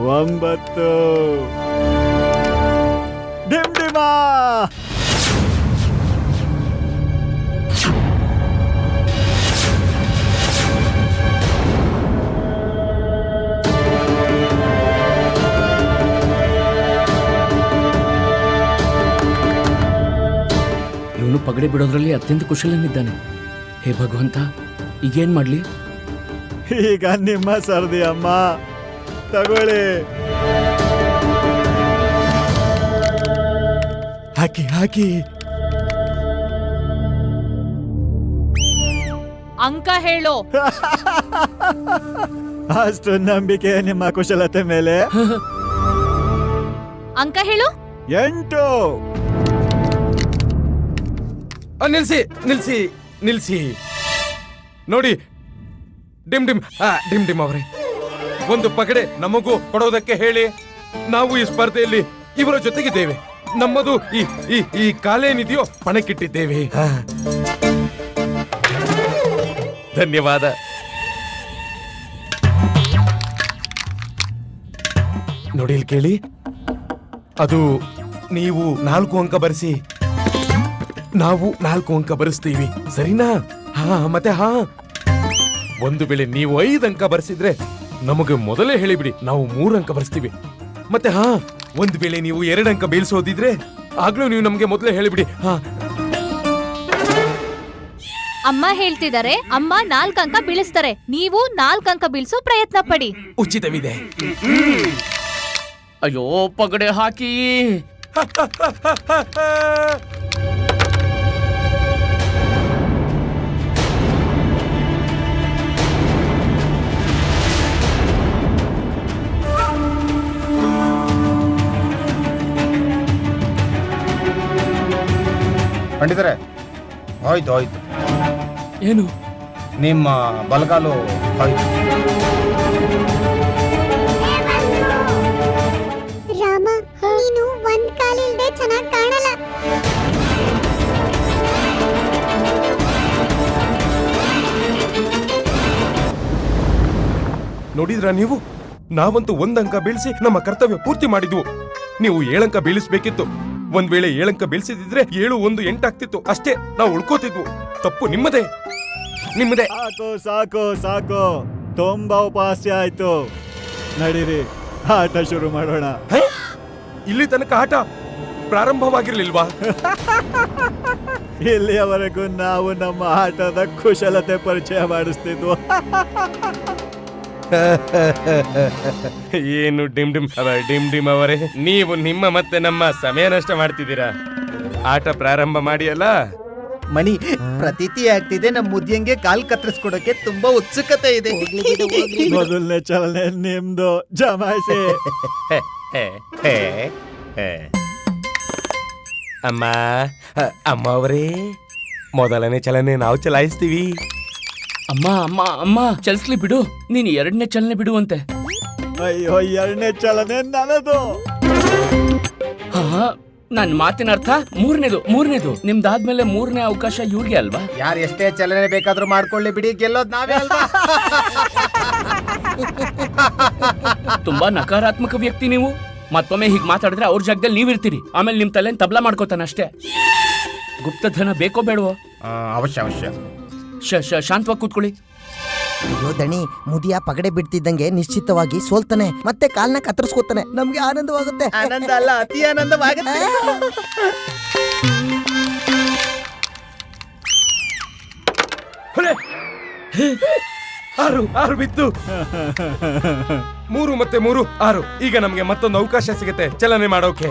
ಒಂಬತ್ತು. ಡಿಮ್ ಡಿಮಾ. ಇವನು ಪಗಡೆ ಬಿಡೋದ್ರಲ್ಲಿ ಅತ್ಯಂತ ಕುಶಲನಿದ್ದಾನೆ. ಹೇ ಭಗವಂತ, ಈಗೇನ್ ಮಾಡ್ಲಿ? ಈಗ ನಿಮ್ಮ ಸರ್ದಿ ಅಮ್ಮ, ತಗೊಳ್ಳಿ. ಹಾಕಿ. ಅಂಕ ಹೇಳು. ಅಷ್ಟು ನಂಬಿಕೆ ನಿಮ್ಮ ಕುಶಲತೆ ಮೇಲೆ? ಅಂಕ ಹೇಳು. 8. ನಿಲ್ಸಿ ನೋಡಿ. ಡಿಮ್ ಡಿಮ್ ಅವರೇ, ಒಂದು ಪಗಡೆ ನಮಗೂ ಕೊಡೋದಕ್ಕೆ ಹೇಳಿ. ನಾವು ಈ ಸ್ಪರ್ಧೆಯಲ್ಲಿ ಇವರ ಜೊತೆಗಿದ್ದೇವೆ. ನಮ್ಮದು ಈ ಕಾಲೇನಿದೆಯೋ ಪಣಕ್ಕಿಟ್ಟಿದ್ದೇವೆ. ಧನ್ಯವಾದ. ನೋಡಿ, ಇಲ್ಲಿ ಕೇಳಿ. ಅದು ನೀವು 4 ಅಂಕ ಬರೆಸಿ, ನಾವು 4 ಅಂಕ ಬರೆಸ್ತೀವಿ, ಸರಿನಾ? ಮತ್ತೆ ಒಂದು ವೇಳೆ ನೀವು 5 ಅಂಕ ಬರೆಸಿದ್ರೆ ನಮಗೆ ಮೊದಲೇ ಹೇಳಿಬಿಡಿ, ನಾವು 3 ಅಂಕ ಬರೆಸ್ತೀವಿ. ಮತ್ತೆ ಒಂದು ವೇಳೆ ನೀವು 2 ಅಂಕ ಬೀಳ್ಸೋದಿದ್ರೆ ಆಗ್ಲೂ ನೀವು ನಮಗೆ ಮೊದಲೇ ಹೇಳಿಬಿಡಿ. ಅಮ್ಮ ಹೇಳ್ತಿದ್ದಾರೆ, ಅಮ್ಮ 4 ಅಂಕ ಬೀಳಿಸ್ತಾರೆ, ನೀವು 4 ಅಂಕ ಬೀಳ್ಸೋ ಪ್ರಯತ್ನ ಪಡಿ. ಉಚಿತವಿದೆ. ಅಯ್ಯೋ, ಪಗಡೆ ಹಾಕಿ. ಪಂಡಿತರೆ, ಹೋಯ್ತು. ಏನು? ನಿಮ್ಮ ಬಲಗಾಲು ಹೋಯ್ತು. ರಾಮ, ನೀನು ಒಂದ್ ಕಾಲಿಲ್ದೆ ಚೆನ್ನಾಗಿ ಕಾಣಲ್ಲ. ನೋಡಿದ್ರಾ ನೀವು? ನಾವಂತೂ 1 ಅಂಕ ಬೀಳಿಸಿ ನಮ್ಮ ಕರ್ತವ್ಯ ಪೂರ್ತಿ ಮಾಡಿದ್ವು. ನೀವು 7 ಅಂಕ ಬೀಳಿಸ್ಬೇಕಿತ್ತು. ಒಂದ್ ವೇಳೆ 7 ಅಂಕ ಬೀಳಿಸಿದ್ರೆ 7, 1, 8 ಆಗ್ತಿತ್ತು. ಅಷ್ಟೇ, ನಾವು ಉಳ್ಕೋತಿದ್ವು. ತಪ್ಪು ನಿಮ್ಮದೇ. ಸಾಕು. ತುಂಬಾ ಉಪಹಾಸ್ಯ ಆಯ್ತು. ನಡೀರಿ, ಆಟ ಶುರು ಮಾಡೋಣ. ಇಲ್ಲಿ ತನಕ ಆಟ ಪ್ರಾರಂಭವಾಗಿರ್ಲಿಲ್ವಾ? ಇಲ್ಲಿಯವರೆಗೂ ನಾವು ನಮ್ಮ ಆಟದ ಕುಶಲತೆ ಪರಿಚಯ ಮಾಡಿಸ್ತಿದ್ವು. ಏನು ಡಿಮ್ ಡಿಮ್ ಅವರೇ, ನೀವು ನಿಮ್ಮ ಮತ್ತೆ ನಮ್ಮ ಸಮಯ ನಷ್ಟ ಮಾಡ್ತಿದ್ದೀರಾ. ಆಟ ಪ್ರಾರಂಭ ಮಾಡಿ ಅಲ್ಲ, ಮಣಿ ಪ್ರತೀತಿ ಆಗ್ತಿದೆ. ನಮ್ಮ ಮುದ್ಯಂಗೆ ಕಾಲ್ ಕತ್ತರಿಸ್ಕೊಡಕ್ಕೆ ತುಂಬಾ ಉತ್ಸುಕತೆ ಇದೆ. ಮೊದಲನೇ ಚಲನೆ ನಿಮ್ದು, ಜಮಾಯಿಸಿ. ಅಮ್ಮ ಅಮ್ಮ ಅವರೇ, ಮೊದಲನೇ ಚಲನೆ ನಾವು ಚಲಾಯಿಸ್ತೀವಿ. ಅಮ್ಮ ಅಮ್ಮ ಅಮ್ಮ ಚಲಿಸ್ಲಿ ಬಿಡು, ನೀನ್ ಎರಡನೇ ಚಲನೆ ಬಿಡುವಂತೆ. ಅಯ್ಯೋ, ಎರಡನೇ ಚಲನೆ ನನ್ನದು. ಹಾ, ನನ್ ಮಾತಿನ ಅರ್ಥ ಮೂರನೇದು ನಿಮ್ದಾದ್ಮೇಲೆ ಮೂರನೇ ಅವಕಾಶ ಇವ್ರಿಗೆ ಅಲ್ವಾ? ಯಾರು ಎಷ್ಟೇ ಚಲನೆ ಬೇಕಾದ್ರೂ ಮಾಡ್ಕೊಳ್ಳಿ ಬಿಡಿ, ಗೆಲ್ಲೋದ್ ನಾವೇ ಅಲ್ವಾ? ತುಂಬಾ ನಕಾರಾತ್ಮಕ ವ್ಯಕ್ತಿ ನೀವು. ಮತ್ತೊಮ್ಮೆ ಹೀಗ್ ಮಾತಾಡಿದ್ರೆ ಅವ್ರ ಜಾಗದಲ್ಲಿ ನೀವಿರ್ತೀರಿ, ಆಮೇಲೆ ನಿಮ್ ತಲೆ ತಬ್ಲಾ ಮಾಡ್ಕೋತಾನ ಅಷ್ಟೇ. ಗುಪ್ತಧನ ಬೇಕೋ ಬೇಡವೋ? ಅವಶ್ಯ. ಶಾಂತವಾಗಿ ಕೂತ್ಕೊಳ್ಳಿ. ಅಯ್ಯೋ ದಣಿ, ಮುದಿಯ ಪಗಡೆ ಬಿಡ್ತಿದ್ದಂಗೆ ನಿಶ್ಚಿತವಾಗಿ ಸೋಲ್ತಾನೆ, ಮತ್ತೆ ಕಾಲ್ನ ಕತ್ತರಿಸ್ಕೋತಾನೆ. ನಮ್ಗೆ ಆನಂದವಾಗುತ್ತೆ. ಆನಂದ ಅಲ್ಲ, ಅತಿ ಆನಂದವಾಗುತ್ತೆ. ಆರು ಬಿತ್ತು. 3 ಮತ್ತೆ 3 6. ಈಗ ನಮ್ಗೆ ಮತ್ತೊಂದು ಅವಕಾಶ ಸಿಗುತ್ತೆ ಚಲನೆ ಮಾಡೋಕೆ.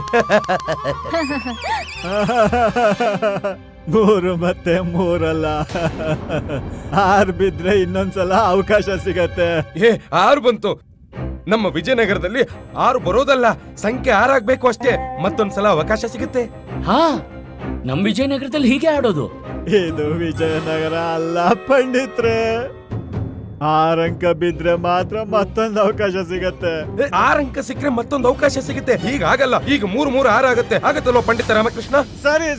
3 ಮತ್ತೆ 3 ಅಲ್ಲ, 6 ಬಿದ್ರೆ ಇನ್ನೊಂದ್ಸಲ ಅವಕಾಶ ಸಿಗತ್ತೆ. 6 ಬಂತು. ನಮ್ಮ ವಿಜಯನಗರದಲ್ಲಿ 6 ಬರೋದಲ್ಲ, ಸಂಖ್ಯೆ 6 ಆಗ್ಬೇಕು ಅಷ್ಟೇ. ಮತ್ತೊಂದ್ಸಲ ಅವಕಾಶ ಸಿಗುತ್ತೆ. ಹಾ, ನಮ್ ವಿಜಯನಗರದಲ್ಲಿ ಹೀಗೆ ಆಡೋದು. ಇದು ವಿಜಯನಗರ ಅಲ್ಲ ಪಂಡಿತ್ರೆ. 6 ಅಂಕ ಬಿದ್ರೆ ಮಾತ್ರ ಮತ್ತೊಂದು ಅವಕಾಶ ಸಿಗತ್ತೆ. 6 ಅಂಕ ಸಿಕ್ಕರೆ ಮತ್ತೊಂದು ಅವಕಾಶ ಸಿಗುತ್ತೆ. ಹೀಗಾಗಲ್ಲ. ಈಗ 3 3 6 ಆಗತ್ತಲ್ವ ಪಂಡಿತ ರಾಮಕೃಷ್ಣ? ಸರಿ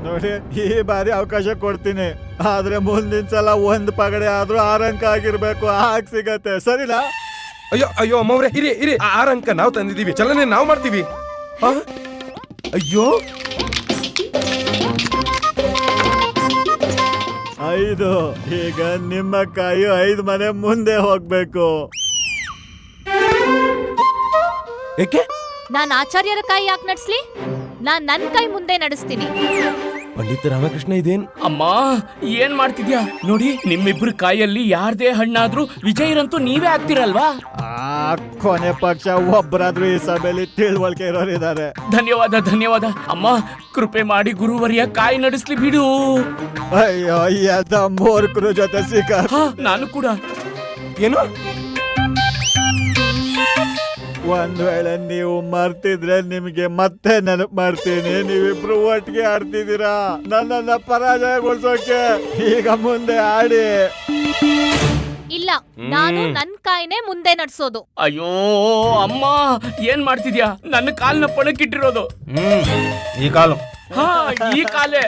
ನೋಡಿ, ಈ ಬಾರಿ ಅವಕಾಶ ಕೊಡ್ತೀನಿ, ಆದ್ರೆ ಮುಂದಿನ ಸಲ 1 ಪಗಡೆ ಆದ್ರೂ 6 ಅಂಕ ಆಗಿರ್ಬೇಕು, ಆಗ ಸಿಗತ್ತೆ. ಸರಿನಾ? ಅಯ್ಯೋ ಅಮ್ಮವ್ರೆ, ಇರಿ 6 ಅಂಕ ನಾವು ತಂದಿದೀವಿ, ಚಲನೆ ನಾವು ಮಾಡ್ತೀವಿ. ಅಯ್ಯೋ, 5. ಈಗ ನಿಮ್ಮ ಕಾಯಿ 5 ಮನೆ ಮುಂದೆ ಹೋಗ್ಬೇಕು. ಏಕೆ? ನಾನ್ ಆಚಾರ್ಯರ ಕೈ ಯಾಕೆ ನಡ್ಸ್ಲಿ? ನಾನ್ ನನ್ ಕೈ ಮುಂದೆ ನಡೆಸ್ತೀನಿ. ಪಂಡಿತ ರಾಮಕೃಷ್ಣ, ಇದೇನ್? ಅಮ್ಮ, ಏನ್ ಮಾಡ್ತಿದ್ಯಾ? ನೋಡಿ, ನಿಮ್ಮಿಬ್ರು ಕಾಯಲ್ಲಿ ಯಾರ್ದೇ ಹಣ್ಣಾದ್ರೂ ವಿಜಯರಂತೂ ನೀವೇ ಆಗ್ತಿರಲ್ವಾ? ಕೊನೆ ಪಕ್ಷ ಒಬ್ಬರಾದ್ರೂ ಈ ಸಭೆಯಲ್ಲಿ ತಿಳುವಳಿಕೆ ಇರೋರಿದ್ದಾರೆ. ಧನ್ಯವಾದ ಅಮ್ಮ. ಕೃಪೆ ಮಾಡಿ ಗುರುವರಿಯ ಕಾಯಿ ನಡೆಸ್ಲಿ ಬಿಡು. ಅಯ್ಯೋ, ಎದ್ದ ಮೂರ್ಖರ ಜೊತೆ ಸಿಕ್ಕ. ನಾನು ಕೂಡ. ಏನು? ಒಂದ್ ವೇಳೆ ನೀವು ಮರ್ತಿದ್ರೆ ನಿಮ್ಗೆ ಮತ್ತೆ ನೆನಪು ಮಾಡ್ತೀನಿ. ನೀವಿಬ್ರು ಒಟ್ಟಿಗೆ ಆಡ್ತಿದ್ದೀರಾ ನನ್ನನ್ನ ಪರಾಜಯಗೊಳಿಸೋಕೆ. ಈಗ ಮುಂದೆ ಆಡಿ. ಇಲ್ಲ, ನಾನು ನನ್ ಕಾಯಿನೇ ಮುಂದೆ ನಡ್ಸೋದು. ಅಯ್ಯೋ ಅಮ್ಮ, ಏನ್ ಮಾಡ್ತಿದ್ಯಾ? ನನ್ನ ಕಾಲ್ನ ಪಣಕ್ಕಿಟ್ಟಿರೋದು. ಈ ಕಾಲು. ಹಾ, ಈ ಕಾಲೇ.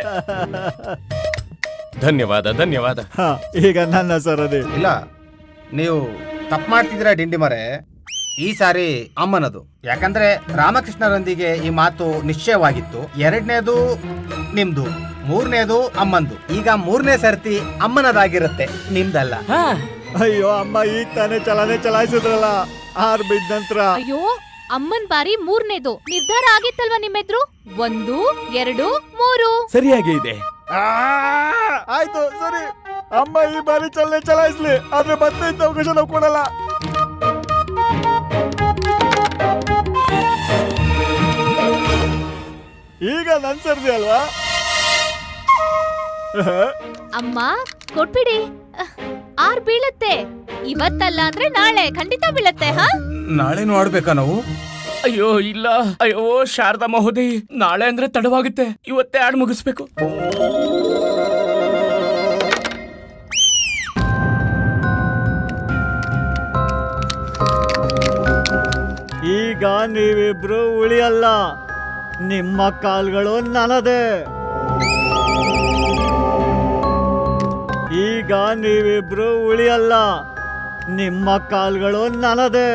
ಧನ್ಯವಾದ. ಈಗ ನನ್ನ ಸರದಿ. ಇಲ್ಲ, ನೀವು ತಪ್ಪು ಮಾಡ್ತಿದ್ದೀರಾ ಡಿಂಡಿ ಮರೆ. ಈ ಸಾರಿ ಅಮ್ಮನದು. ಯಾಕಂದ್ರೆ ರಾಮಕೃಷ್ಣರೊಂದಿಗೆ ಈ ಮಾತು ನಿಶ್ಚಯವಾಗಿತ್ತು. 2ನೇದು ನಿಮ್ದು, 3ನೇದು ಅಮ್ಮಂದು. ಈಗ 3ನೇ ಸರ್ತಿ ಅಮ್ಮನದಾಗಿರುತ್ತೆ, ನಿಮ್ದಲ್ಲ. ಅಯ್ಯೋ ಅಮ್ಮ, ಈಗ ತಾನೇ ಚಲನೆ ಚಲಾಯಿಸಿದ್ರಲ್ಲ 6 ಬಿದ್ದ ನಂತರ. ಅಯ್ಯೋ, ಅಮ್ಮನ್ ಬಾರಿ 3ನೇದು ನಿರ್ಧಾರ ಆಗಿತ್ತಲ್ವಾ ನಿಮ್ಮೆದ್ರು? 1 2 3. ಸರಿಯಾಗಿ ಇದೆ. ಆಯ್ತು, ಸರಿ. ಅಮ್ಮ ಈ ಬಾರಿ ಚಲನೆ ಚಲಾಯಿಸ್ಲಿ, ಆದ್ರೆ ಮತ್ತೆ ಇಂಥ ಅವಕಾಶ ನಾವು ಕೊಡಲ್ಲ. ಈಗ ನನ್ ಸರ್ದಿ ಅಲ್ವಾ? ಅಮ್ಮ ಕೊಟ್ಬಿಡಿ. 6 ಬೀಳುತ್ತೆ. ಇವತ್ತಲ್ಲ ಅಂದ್ರೆ ನಾಳೆ ಖಂಡಿತ ಬೀಳುತ್ತೆ. ನಾಳೆನೂ ಆಡ್ಬೇಕಾ ನಾವು? ಅಯ್ಯೋ ಇಲ್ಲ, ಅಯ್ಯೋ ಶಾರದಾ ಮಹೋದಯಿ, ನಾಳೆ ಅಂದ್ರೆ ತಡವಾಗುತ್ತೆ, ಇವತ್ತೇ ಆಡ್ ಮುಗಿಸ್ಬೇಕು. ಈಗ ನೀವಿಬ್ರು ಉಳಿಯಲ್ಲ, ನಿಮ್ಮ ಕಾಲ್ಗಳು ನನ್ನದೇ. ಈಗ ನೀವಿಬ್ರು ಉಳಿಯಲ್ಲ, ನಿಮ್ಮ ಕಾಲ್ಗಳು ನನ್ನದೇ.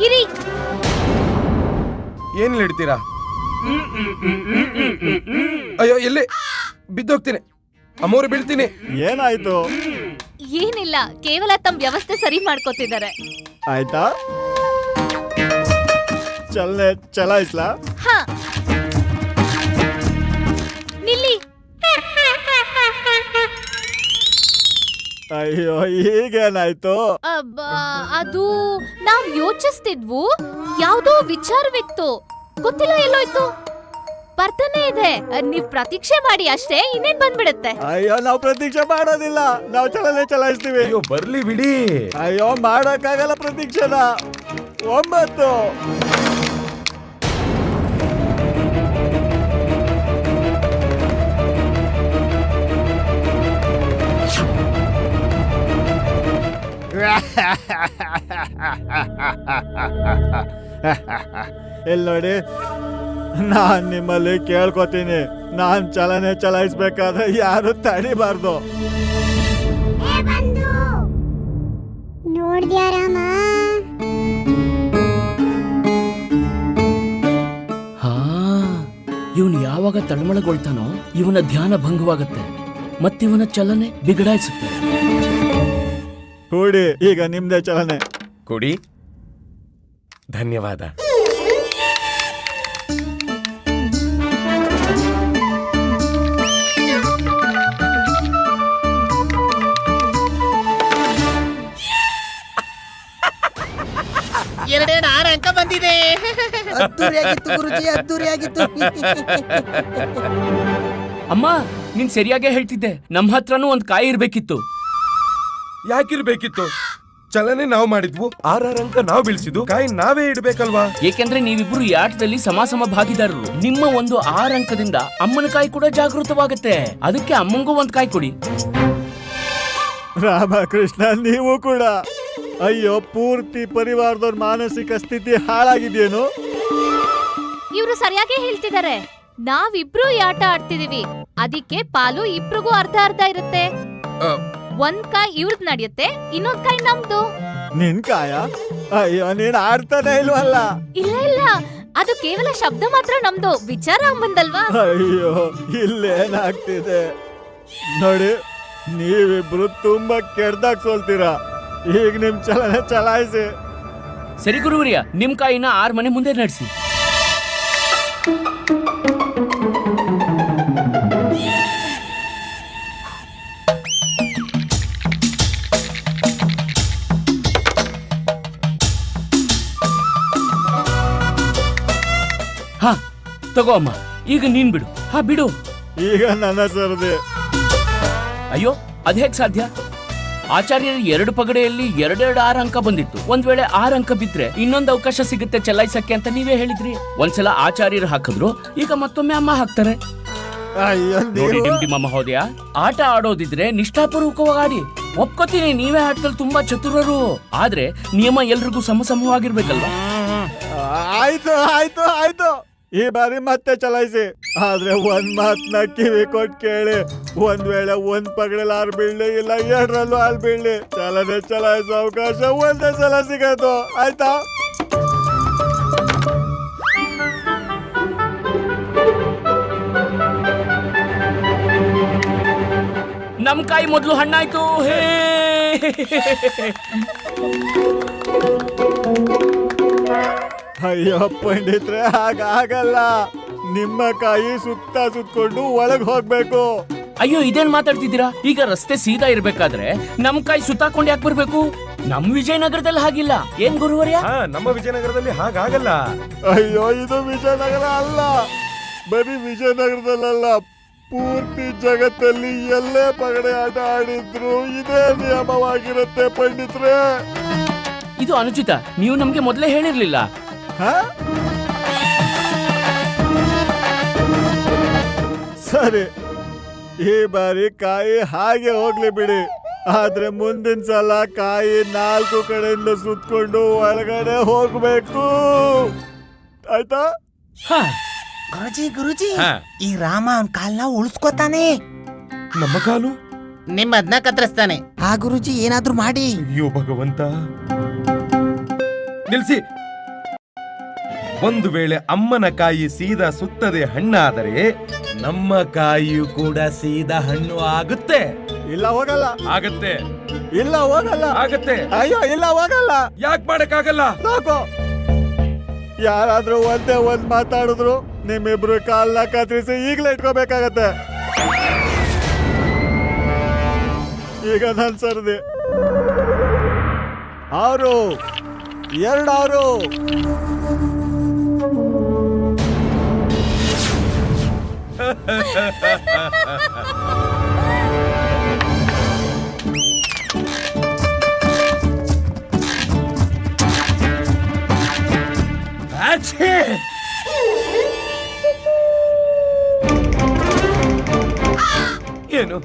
ಇರಿ. ಏನ್ ಹಿಡ್ತೀರಾ? ಅಯ್ಯೋ, ಎಲ್ಲಿ ಬಿದ್ದೋಗ್ತೀನಿ. ಅಮ್ಮವ್ರು ಬೀಳ್ತೀನಿ. ಏನಾಯ್ತು? ಏನಿಲ್ಲ, ಕೇವಲ ತಮ್ಮ ವ್ಯವಸ್ಥೆ ಸರಿ ಮಾಡ್ಕೋತಿದ್ದಾರೆ. ಆಯ್ತಾ? ಚಲನೆ ಚಲಾಯಿಸ್ಲಾ? ಹಾ, ನಿಲ್ಲಿ. ಅಯ್ಯೋ, ಈಗೇನಾಯ್ತು? ಅದು ನಾವ್ ಯೋಚಿಸ್ತಿದ್ವು, ಯಾವ್ದೋ ವಿಚಾರವಿತ್ತು. ಗೊತ್ತಿಲ್ಲ ಎಲ್ಲೋಯ್ತು. ಬರ್ತಾನೆ ಇದೆ. ನೀವ್ ಪ್ರತೀಕ್ಷೆ ಮಾಡಿ ಅಷ್ಟೇ, ಇನ್ನೇನ್ ಬಂದ್ಬಿಡುತ್ತೆ. ಅಯ್ಯೋ ನಾವು ಪ್ರತೀಕ್ಷೆ ಮಾಡೋದಿಲ್ಲ, ನಾವು ಚಲನೆ ಚಲಾಯಿಸ್ತೀವಿ. ಅಯ್ಯೋ ಬರ್ಲಿ ಬಿಡಿ. ಅಯ್ಯೋ ಮಾಡಕ್ಕಾಗಲ್ಲ ಪ್ರತೀಕ್ಷೆನ. 9 ಇಲ್ಲಿ ನೋಡಿ, ನಾನ್ ನಿಮ್ಮಲ್ಲಿ ಕೇಳ್ಕೊತೀನಿ, ನಾನ್ ಚಲನೆ ಚಲಾಯಿಸ್ಬೇಕಾದ್ರೆ ಯಾರು ತಡಿಬಾರ್ದು. ನೋಡ್ದ್ಯಾ ರಾಮ? ಹಾ, ಇವನು ಯಾವಾಗ ತಳಮಳಗೊಳ್ತಾನೋ ಇವನ ಧ್ಯಾನ ಭಂಗವಾಗುತ್ತೆ, ಮತ್ತಿವನ ಚಲನೆ ಬಿಗಡಾಯಿಸುತ್ತೆ. ಕೂಡಿ, ಈಗ ನಿಮ್ದೇ ಚಲನೆ. ಕೊಡಿ. ಧನ್ಯವಾದ. ಎರಡೆರಡು 6 ಅಂಕ ಬಂದಿದೆ. ಅದ್ದೂರಿಯಾಗಿತ್ತು ಗುರುಜಿ, ಅದ್ದೂರಿಯಾಗಿತ್ತು. ಅಮ್ಮ, ನೀನ್ ಸರಿಯಾಗೇ ಹೇಳ್ತಿದ್ದೆ. ನಮ್ ಹತ್ರನೂ ಒಂದ್ ಕಾಯಿ ಇರ್ಬೇಕಿತ್ತು. ಯಾಕಿರ್ಬೇಕಿತ್ತು? ಚಲನೆ ನಾವು ಮಾಡಿದ್ವು, 6 ಅಂಕ ನಾವು ಬೀಳ್ಸಿದ್ವು, ಕಾಯಿ ನಾವೇ ಇಡ್ಬೇಕಲ್ವಾ? ಏಕೆಂದ್ರೆ ನೀವಿಬ್ರು ಈ ಆಟದಲ್ಲಿ ಸಮ ಭಾಗಿದಾರರು. ನಿಮ್ಮ ಒಂದು 6 ಅಂಕದಿಂದ ಅಮ್ಮನ ಕಾಯಿ ಕೂಡ ಜಾಗೃತವಾಗುತ್ತೆ. ಅದಕ್ಕೆ ಅಮ್ಮಂಗೂ ಒಂದ್ ಕಾಯಿ ಕೊಡಿ. ರಾಮಕೃಷ್ಣ, ನೀವು ಕೂಡ. ಅಯ್ಯೋ, ಪೂರ್ತಿ ಪರಿವಾರದವ್ರ ಮಾನಸಿಕ ಸ್ಥಿತಿ ಹಾಳಾಗಿದೆಯೇನು? ಇವ್ರು ಸರಿಯಾಗಿ ಹೇಳ್ತಿದ್ದಾರೆ. ನಾವಿಬ್ರು ಈ ಆಟ ಆಡ್ತಿದೀವಿ, ಅದಕ್ಕೆ ಪಾಲು ಇಬ್ರಿಗೂ ಅರ್ಧ ಅರ್ಧ ಇರುತ್ತೆ. ಒಂದ್ ಕಾಯಿ ಇವ್ರದ್ ನಡೆಯುತ್ತೆ, ಇನ್ನೊಂದ್ ಕಾಯಿ ನಮ್ದು. ನಿನ್ ಕಾಯ? ಅಯ್ಯೋ, ನೀನ್ ಆಡ್ತಾನೆ ಇಲ್ವಲ್ಲ. ಇಲ್ಲ ಇಲ್ಲ, ಅದು ಕೇವಲ ಶಬ್ದ ಮಾತ್ರ ನಮ್ದು, ವಿಚಾರ ಅಮ್ಮಂದಲ್ವಾ? ಅಯ್ಯೋ, ಇಲ್ಲೇನಾಗ್ತಿದೆ ನೋಡಿ, ನೀವಿಬ್ರು ತುಂಬಾ ಕೆಡ್ದಾಗ ಸೋಲ್ತೀರಾ. ಈಗ ನಿಮ್ ಚಲನೆ ಚಲಾಯಿಸಿ. ಸರಿ ಗುರುವರ್ಯ, ನಿಮ್ ಕಾಯಿನ 6 ಮನೆ ಮುಂದೆ ನಡೆಸಿ. ಹಾ ತಗೋ ಅಮ್ಮ, ಈಗ ನೀನ್ ಬಿಡು. ಹಾ ಬಿಡು. ಈಗ ನನ್ನ ಸರದಿ. ಅಯ್ಯೋ, ಅದ್ಹೇಗ್ ಸಾಧ್ಯ? ಆಚಾರ್ಯರ 2 ಪಗಡೆಯಲ್ಲಿ 2 ಅಂಕ ಬಂದಿತ್ತು. ಒಂದ್ ವೇಳೆ 6 ಅಂಕ ಬಿದ್ರೆ ಇನ್ನೊಂದು ಅವಕಾಶ ಸಿಗುತ್ತೆ ಚಲಾಯಿಸಕ್ಕೆ ಅಂತ ನೀವೇ ಹೇಳಿದ್ರಿ. ಒಂದ್ಸಲ ಆಚಾರ್ಯರು ಹಾಕಿದ್ರು, ಈಗ ಮತ್ತೊಮ್ಮೆ ಅಮ್ಮ ಹಾಕ್ತಾರೆ. ನೋಡಿ ಡಿಂಡಿಮ ಮಹೋದಯ, ಆಟ ಆಡೋದಿದ್ರೆ ನಿಷ್ಠಾಪೂರ್ವಕವಾಗಿ ಆಡಿ. ಒಪ್ಕೋತೀನಿ, ನೀವೇ ಆಟದಲ್ಲಿ ತುಂಬಾ ಚತುರರು, ಆದ್ರೆ ನಿಯಮ ಎಲ್ರಿಗೂ ಸಮವಾಗಿರ್ಬೇಕಲ್ವಾ? ಆಯ್ತು ಆಯ್ತು ಆಯ್ತು, ಈ ಬಾರಿ ಮತ್ತೆ ಚಲಾಯಿಸಿ. ಆದ್ರೆ ಒಂದ್ ಮಾತ್ನ ಕಿವಿ ಕೊಟ್ಟು ಕೇಳಿ, ಒಂದ್ ವೇಳೆ ಒಂದ್ ಪಗಡಲ್ಲಿ 6 ಬೀಳ್ಲಿ, ಇಲ್ಲ 2ರಲ್ಲೂ 6 ಬೀಳ್ಲಿ, ಚಲನೆ ಚಲಾಯಿಸೋ ಅವಕಾಶ ಒಂದೇ ಸಲ ಸಿಗೋದು. ಆಯ್ತಾ? ನಮ್ ಕಾಯಿ ಮೊದ್ಲು ಹಣ್ಣಾಯ್ತು. ಹೇ ಅಯ್ಯೋ ಪಂಡಿತ್ರೆ, ಹಾಗಾಗಲ್ಲ. ನಿಮ್ಮ ಕಾಯಿ ಸುತ್ಕೊಂಡು ಒಳಗ್ ಹೋಗ್ಬೇಕು. ಅಯ್ಯೋ, ಇದೇನ್ ಮಾತಾಡ್ತಿದ್ದೀರಾ? ಈಗ ರಸ್ತೆ ಸೀದಾ ಇರ್ಬೇಕಾದ್ರೆ ನಮ್ ಕಾಯಿ ಸುತ್ತಾಕೊಂಡು ಯಾಕೆ ಬರ್ಬೇಕು? ನಮ್ ವಿಜಯನಗರದಲ್ಲಿ ಹಾಗಿಲ್ಲ, ಏನ್ ಗುರುವರ್ಯ? ನಮ್ಮ ವಿಜಯನಗರದಲ್ಲಿ ಹಾಗಾಗಲ್ಲ. ಅಯ್ಯೋ, ಇದು ವಿಜಯನಗರ ಅಲ್ಲ. ಬರೀ ವಿಜಯನಗರದಲ್ಲ, ಪೂರ್ತಿ ಜಗತ್ತಲ್ಲಿ ಎಲ್ಲೇ ಪಗಡೆ ಆಟ ಆಡಿದ್ರು ಇದೇ ನಿಯಮವಾಗಿರುತ್ತೆ ಪಂಡಿತ್ರೆ. ಇದು ಅನುಚಿತ. ನೀವು ನಮ್ಗೆ ಮೊದಲೇ ಹೇಳಿರ್ಲಿಲ್ಲ. ಸರಿ, ಈ ಬಾರಿ ಕಾಯಿ ಹಾಗೆ ಹೋಗ್ಲಿ ಬಿಡಿ. ಆದ್ರೆ ಮುಂದಿನ ಸಲ ಕಾಯಿ 4 ಕಡೆಯಿಂದ ಸುತ್ಕೊಂಡು ಒಳಗಡೆ ಹೋಗ್ಬೇಕು. ಆಯ್ತಾ? ಗುರುಜಿ, ಈ ರಾಮ ಅವನ್ ಕಾಲ್ನ ಉಳಿಸ್ಕೊತಾನೆ. ನಮ್ಮ ಕಾಲು ನಿಮ್ಮದ್ನ ಕತ್ತರಿಸ್ತಾನೆ. ಆ ಗುರುಜಿ, ಏನಾದ್ರೂ ಮಾಡಿ. ಅಯ್ಯೋ ಭಗವಂತ, ನಿಲ್ಸಿ. ಒಂದು ವೇಳೆ ಅಮ್ಮನ ಕಾಯಿ ಸೀದಾ ಸುತ್ತದೆ ಹಣ್ಣಾದರೆ ನಮ್ಮ ಕಾಯಿಯು ಕೂಡ ಸೀದಾ ಹಣ್ಣು ಆಗುತ್ತೆ. ಇಲ್ಲ ಹೋಗಲ್ಲ. ಆಗತ್ತೆ. ಇಲ್ಲ ಹೋಗಲ್ಲ. ಆಗತ್ತೆ. ಅಯ್ಯೋ, ಇಲ್ಲ ಹೋಗಲ್ಲ. ಯಾಕೆ ಮಾಡಕ್ಕಾಗಲ್ಲ? ಸಾಕು. ಯಾರಾದ್ರೂ ಒಂದ್ ಮಾತಾಡಿದ್ರು ನಿಮ್ಮಿಬ್ರು ಕಾಲ್ನ ಕತ್ತರಿಸಿ ಈಗ್ಲೇ ಇಟ್ಕೋಬೇಕಾಗತ್ತೆ. ಈಗ ನನ್ ಸರ್ದಿ. 6, 2. ಆಚೆ! ಏನು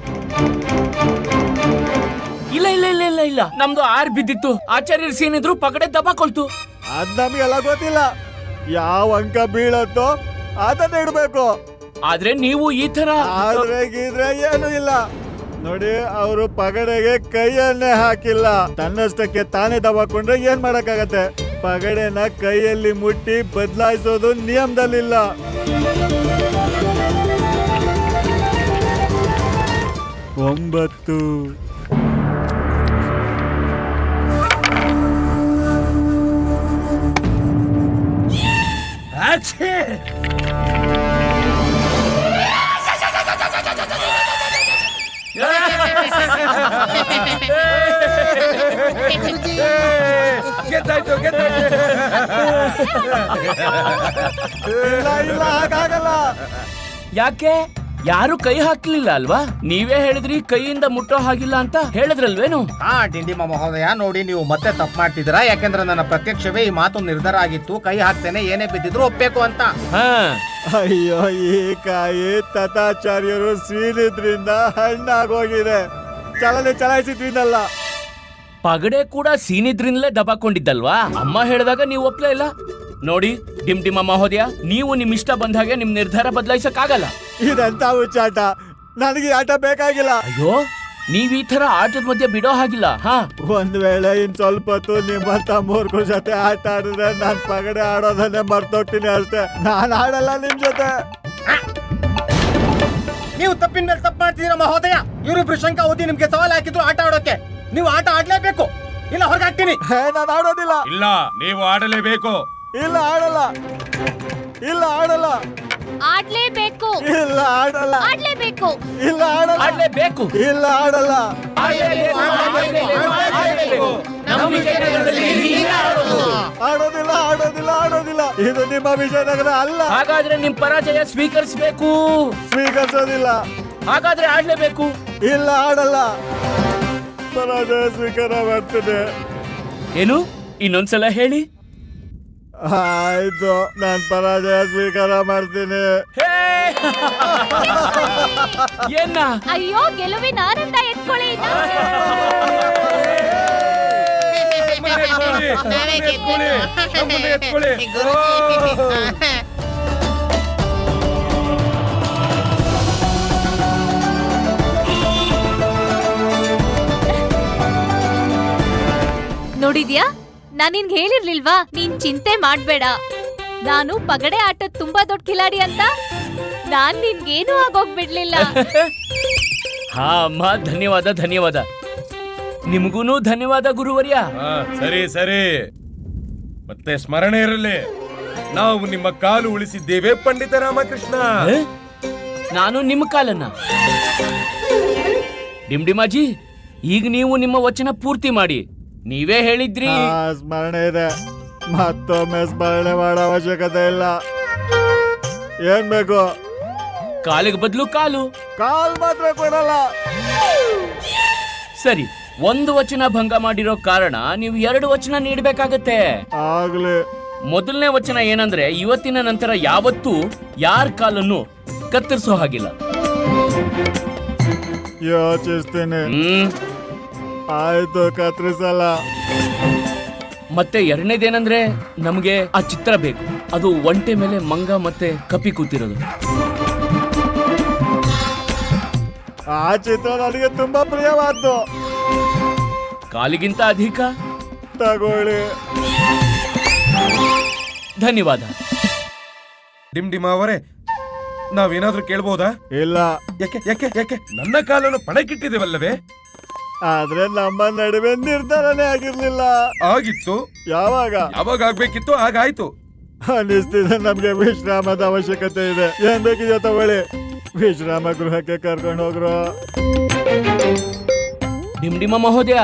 ಇಲ್ಲ ಇಲ್ಲ ಇಲ್ಲ ಇಲ್ಲ ಇಲ್ಲ ನಮ್ದು ಆರ್ ಬಿದ್ದಿತ್ತು. ಆಚಾರ್ಯರ ಸೀನಿದ್ರು ಪಗಡೆ ದಬಾಕೊಳ್ತು. ಅದ್ ನಮ್ಗೆಲ್ಲ ಗೊತ್ತಿಲ್ಲ. ಯಾವ ಅಂಕ ಬೀಳತ್ತೋ ಅದನ್ನ ಇಡ್ಬೇಕು. ಆದ್ರೆ ನೀವು ಈ ತರ ಆದ್ರೆ ಗೀದ್ರೆ ಏನು ಇಲ್ಲ ನೋಡಿ. ಅವರು ಪಗಡೆಗೆ ಕೈಯನ್ನೇ ಹಾಕಿಲ್ಲ. ತನ್ನಷ್ಟಕ್ಕೆ ತಾನೇ ದಬಾಕೊಂಡ್ರೆ ಏನ್ ಮಾಡಕ್ಕಾಗತ್ತೆ? ಪಗಡೆನ ಕೈಯಲ್ಲಿ ಮುಟ್ಟಿ ಬದಲಾಯಿಸೋದು ನಿಯಮದಲ್ಲಿಲ್ಲ. ಒಂಬತ್ತು. ಆಚೆ! ಗೆದ್ದಾಯ್ತು ಗೆದ್ದಾಯ್ತು. ಇಲ್ಲ ಇಲ್ಲ ಹಾಗಾಗಲ್ಲ. ಯಾಕೆ? ಯಾರು ಕೈ ಹಾಕ್ಲಿಲ್ಲ ಅಲ್ವಾ? ನೀವೇ ಹೇಳಿದ್ರಿ ಕೈಯಿಂದ ಮುಟ್ಟೋ ಹಾಗಿಲ್ಲ ಅಂತ ಹೇಳಿದ್ರಲ್ವೇನು? ಡಿಂಡಿಮ ಮಹೋದಯ, ನೋಡಿ ನೀವು ಮತ್ತೆ ತಪ್ಪು ಮಾಡ್ತಿದ್ದೀರಾ. ಯಾಕೆಂದ್ರೆ ನನ್ನ ಪ್ರತ್ಯಕ್ಷವೇ ಈ ಮಾತು ನಿರ್ಧಾರ ಆಗಿತ್ತು. ಕೈ ಹಾಕ್ತೇನೆ, ಏನೇ ಬಿದ್ದಿದ್ರು ಒಪ್ಬೇಕು ಅಂತ. ಅಯ್ಯೋ, ಈ ಕಾಯಿ ತಥಾಚಾರ್ಯರು ಸೀನಿದ್ರಿಂದ ಹಣ್ಣಾಗೋಗಿದೆ. ಚಲನೆ ಚಲಾಯಿಸಿದ್ರಿಂದಲ್ಲ. ಪಗಡೆ ಕೂಡ ಸೀನಿದ್ರಿಂದಲೇ ದಬಾಕೊಂಡಿದ್ದಲ್ವಾ? ಅಮ್ಮ ಹೇಳಿದಾಗ ನೀವು ಒಪ್ಲೇ ಇಲ್ಲ. ನೋಡಿ ಡಿಮ್ ಮಹೋದಯ, ನೀವು ನಿಮ್ ಇಷ್ಟ ಬಂದ ಹಾಗೆ ನಿಮ್ ನಿರ್ಧಾರ ಬದಲಾಯಿಸಕ್ ಆಗಲ್ಲ. ಇದಂತ ಹುಚ್ಚಾಟ. ನನಗೆ ಆಟ ಬೇಕಾಗಿಲ್ಲ. ಅಯ್ಯೋ, ನೀವ್ ಈ ತರ ಆಟದ ಮಧ್ಯೆ ಬಿಡೋ ಹಾಗಿಲ್ಲ. ಒಂದ್ ವೇಳೆ ಇನ್ ಸ್ವಲ್ಪ ಹೊತ್ತು ನಿಮ್ಮಂತ ಮೂರ್ಖರ ಜೊತೆ ಆಟ ಆಡಿದ್ರೆ ನಾನ್ ಪಗಡೆ ಆಡೋದನ್ನೇ ಮರ್ತೋಗ್ತೀನಿ ಅಷ್ಟೇ. ನಾನ್ ಆಡಲ್ಲ ನಿಮ್ ಜೊತೆ. ನೀವು ತಪ್ಪಿನ ಮೇಲೆ ತಪ್ಪು ಮಾಡ್ತಿದ್ದೀರಾ ಮಹೋದಯ. ಇವರಿಬ್ರು ಶಂಕ ಓದಿ ನಿಮ್ಗೆ ಸವಾಲ್ ಹಾಕಿದ್ರು ಆಟ ಆಡೋಕೆ. ನೀವು ಆಟ ಆಡ್ಲೇಬೇಕು, ಇಲ್ಲ ಹೊರಗಾಗ್ತೀನಿ. ನಾನು ಆಡೋದಿಲ್ಲ. ಇಲ್ಲ, ನೀವು ಆಡಲೇಬೇಕು. ಇಲ್ಲ ಆಡಲ್ಲ. ಇಲ್ಲ ಆಡಲ್ಲ. ಆಡ್ಲೇಬೇಕು. ಇಲ್ಲ ಆಡಲ್ಲ. ಆಡ್ಲೇಬೇಕು. ಇಲ್ಲ ಆಡಲ್ಲ. ಆಡ್ಲೇಬೇಕು. ಇಲ್ಲ ಆಡಲ್ಲ. ಆಡೋದಿಲ್ಲ ಆಡೋದಿಲ್ಲ ಆಡೋದಿಲ್ಲ. ಇದು ನಿಮ್ಮ ವಿಜಯನಗರ ಅಲ್ಲ. ಹಾಗಾದ್ರೆ ನಿಮ್ ಪರಾಜಯ ಸ್ವೀಕರಿಸಬೇಕು. ಸ್ವೀಕರಿಸೋದಿಲ್ಲ. ಹಾಗಾದ್ರೆ ಆಡ್ಲೇಬೇಕು. ಇಲ್ಲ ಆಡಲ್ಲ. ಪರಾಜಯ ಸ್ವೀಕಾರ ಮಾಡ್ತೇನೆ. ಏನು? ಇನ್ನೊಂದ್ಸಲ ಹೇಳಿ. ಆಯ್ತು, ನಾನ್ ಪರಾಜಯ ಸ್ವೀಕಾರ ಮಾಡ್ತೀನಿ. ಏನ? ಅಯ್ಯೋ, ಗೆಲುವಿನ ಆನಂದ ಎತ್ಕೊಳ್ಳಿ. ನಾವೇ ಗೆದ್ದಿದ್ದು. ನೋಡಿದ್ಯಾ, ನಾನ್ ನಿನ್ಗೆ ಹೇಳಿರ್ಲಿಲ್ವಾ ನೀನ್ ಚಿಂತೆ ಮಾಡ್ಬೇಡ, ನಾನು ಪಗಡೆ ಆಟದ ತುಂಬಾ ದೊಡ್ಡ ಕಿಲಾಡಿ ಅಂತ. ನಾನ್ ನಿನ್ಗೇನು ಆಗೋಗ್ಬಿಡ್ಲಿಲ್ಲ. ಹಾ ಅಮ್ಮ, ಧನ್ಯವಾದ ಧನ್ಯವಾದ. ನಿಮಗೂನು ಧನ್ಯವಾದ ಗುರುವರ್ಯ. ಸರಿ ಸರಿ, ಮತ್ತೆ ಸ್ಮರಣೆ ಇರಲಿ, ನಾವು ನಿಮ್ಮ ಕಾಲು ಉಳಿಸಿದ್ದೇವೆ ಪಂಡಿತ ರಾಮಕೃಷ್ಣ. ನಾನು ನಿಮ್ಮ ಕಾಲನ್ನ. ಡಿಮ್ಡಿಮಾಜಿ, ಈಗ ನೀವು ನಿಮ್ಮ ವಚನ ಪೂರ್ತಿ ಮಾಡಿ. ನೀವೇ ಹೇಳಿದ್ರಿ. ಸ್ಮರಣೆ ಇದೆ, ಮತ್ತೊಮ್ಮೆ ಸ್ಮರಣೆ ಮಾಡೋ ಅವಶ್ಯಕತೆ ಇಲ್ಲ. ಏನ್ ಬೇಕು? ಕಾಲಿಗೆ ಬದಲು ಕಾಲು. ಕಾಲ್ ಮಾತ್ರ ಕೊಡಲ್ಲ. ಸರಿ, ಒಂದು ವಚನ ಭಂಗ ಮಾಡಿರೋ ಕಾರಣ ನೀವು 2 ವಚನ ನೀಡಬೇಕಾಗತ್ತೆ. ಆಗ್ಲಿ. ಮೊದಲನೇ ವಚನ ಏನಂದ್ರೆ, ಇವತ್ತಿನ ನಂತರ ಯಾವತ್ತೂ ಯಾರ ಕಾಲನ್ನು ಕತ್ತರಿಸೋ ಹಾಗಿಲ್ಲ. ಯೋಚಿಸ್ತೀನಿ. ಆಯ್ತು, ಕತ್ತರಿಸಲ್ಲ. ಮತ್ತೆ ಎರಡನೇದೇನಂದ್ರೆ, ನಮಗೆ ಆ ಚಿತ್ರ ಬೇಕು. ಅದು ಒಂಟೆ ಮೇಲೆ ಮಂಗ ಮತ್ತೆ ಕಪಿ ಕೂತಿರೋದು. ಆ ಚಿತ್ರ ನನಗೆ ತುಂಬಾ ಪ್ರಿಯವಾದ್ದು. ಕಾಲಿಗಿಂತ ಅಧಿಕ. ತಗೊಳ್ಳಿ. ಧನ್ಯವಾದ. ಡಿಮ್ ಅವರೇ, ನಾವೇನಾದ್ರೂ ಕೇಳ್ಬೋದಾ? ಇಲ್ಲ. ಯಾಕೆ ಯಾಕೆ ಯಾಕೆ? ನನ್ನ ಕಾಲನ್ನು ಪಣಕ್ಕಿಟ್ಟಿದ್ದೇವಲ್ಲವೇ? ಆದ್ರೆ ನಮ್ಮ ನಡುವೆ ನಿರ್ಧಾರನೇ ಆಗಿರ್ಲಿಲ್ಲ. ಆಗಿತ್ತು. ಯಾವಾಗ? ಯಾವಾಗ ಆಗ್ಬೇಕಿತ್ತು ಆಗಾಯ್ತು. ಅನಿಸ್ತಿದೆ ನಮ್ಗೆ ವಿಶ್ರಾಮದ ಅವಶ್ಯಕತೆ ಇದೆ. ಏನ್ ಬೇಕಿದೆ ತಗೊಳ್ಳಿ. ವಿಶ್ರಾಮ ಗೃಹಕ್ಕೆ ಕರ್ಕೊಂಡು ಹೋಗ್ರು. ಡಿಮ್ ಮಹೋದಯ,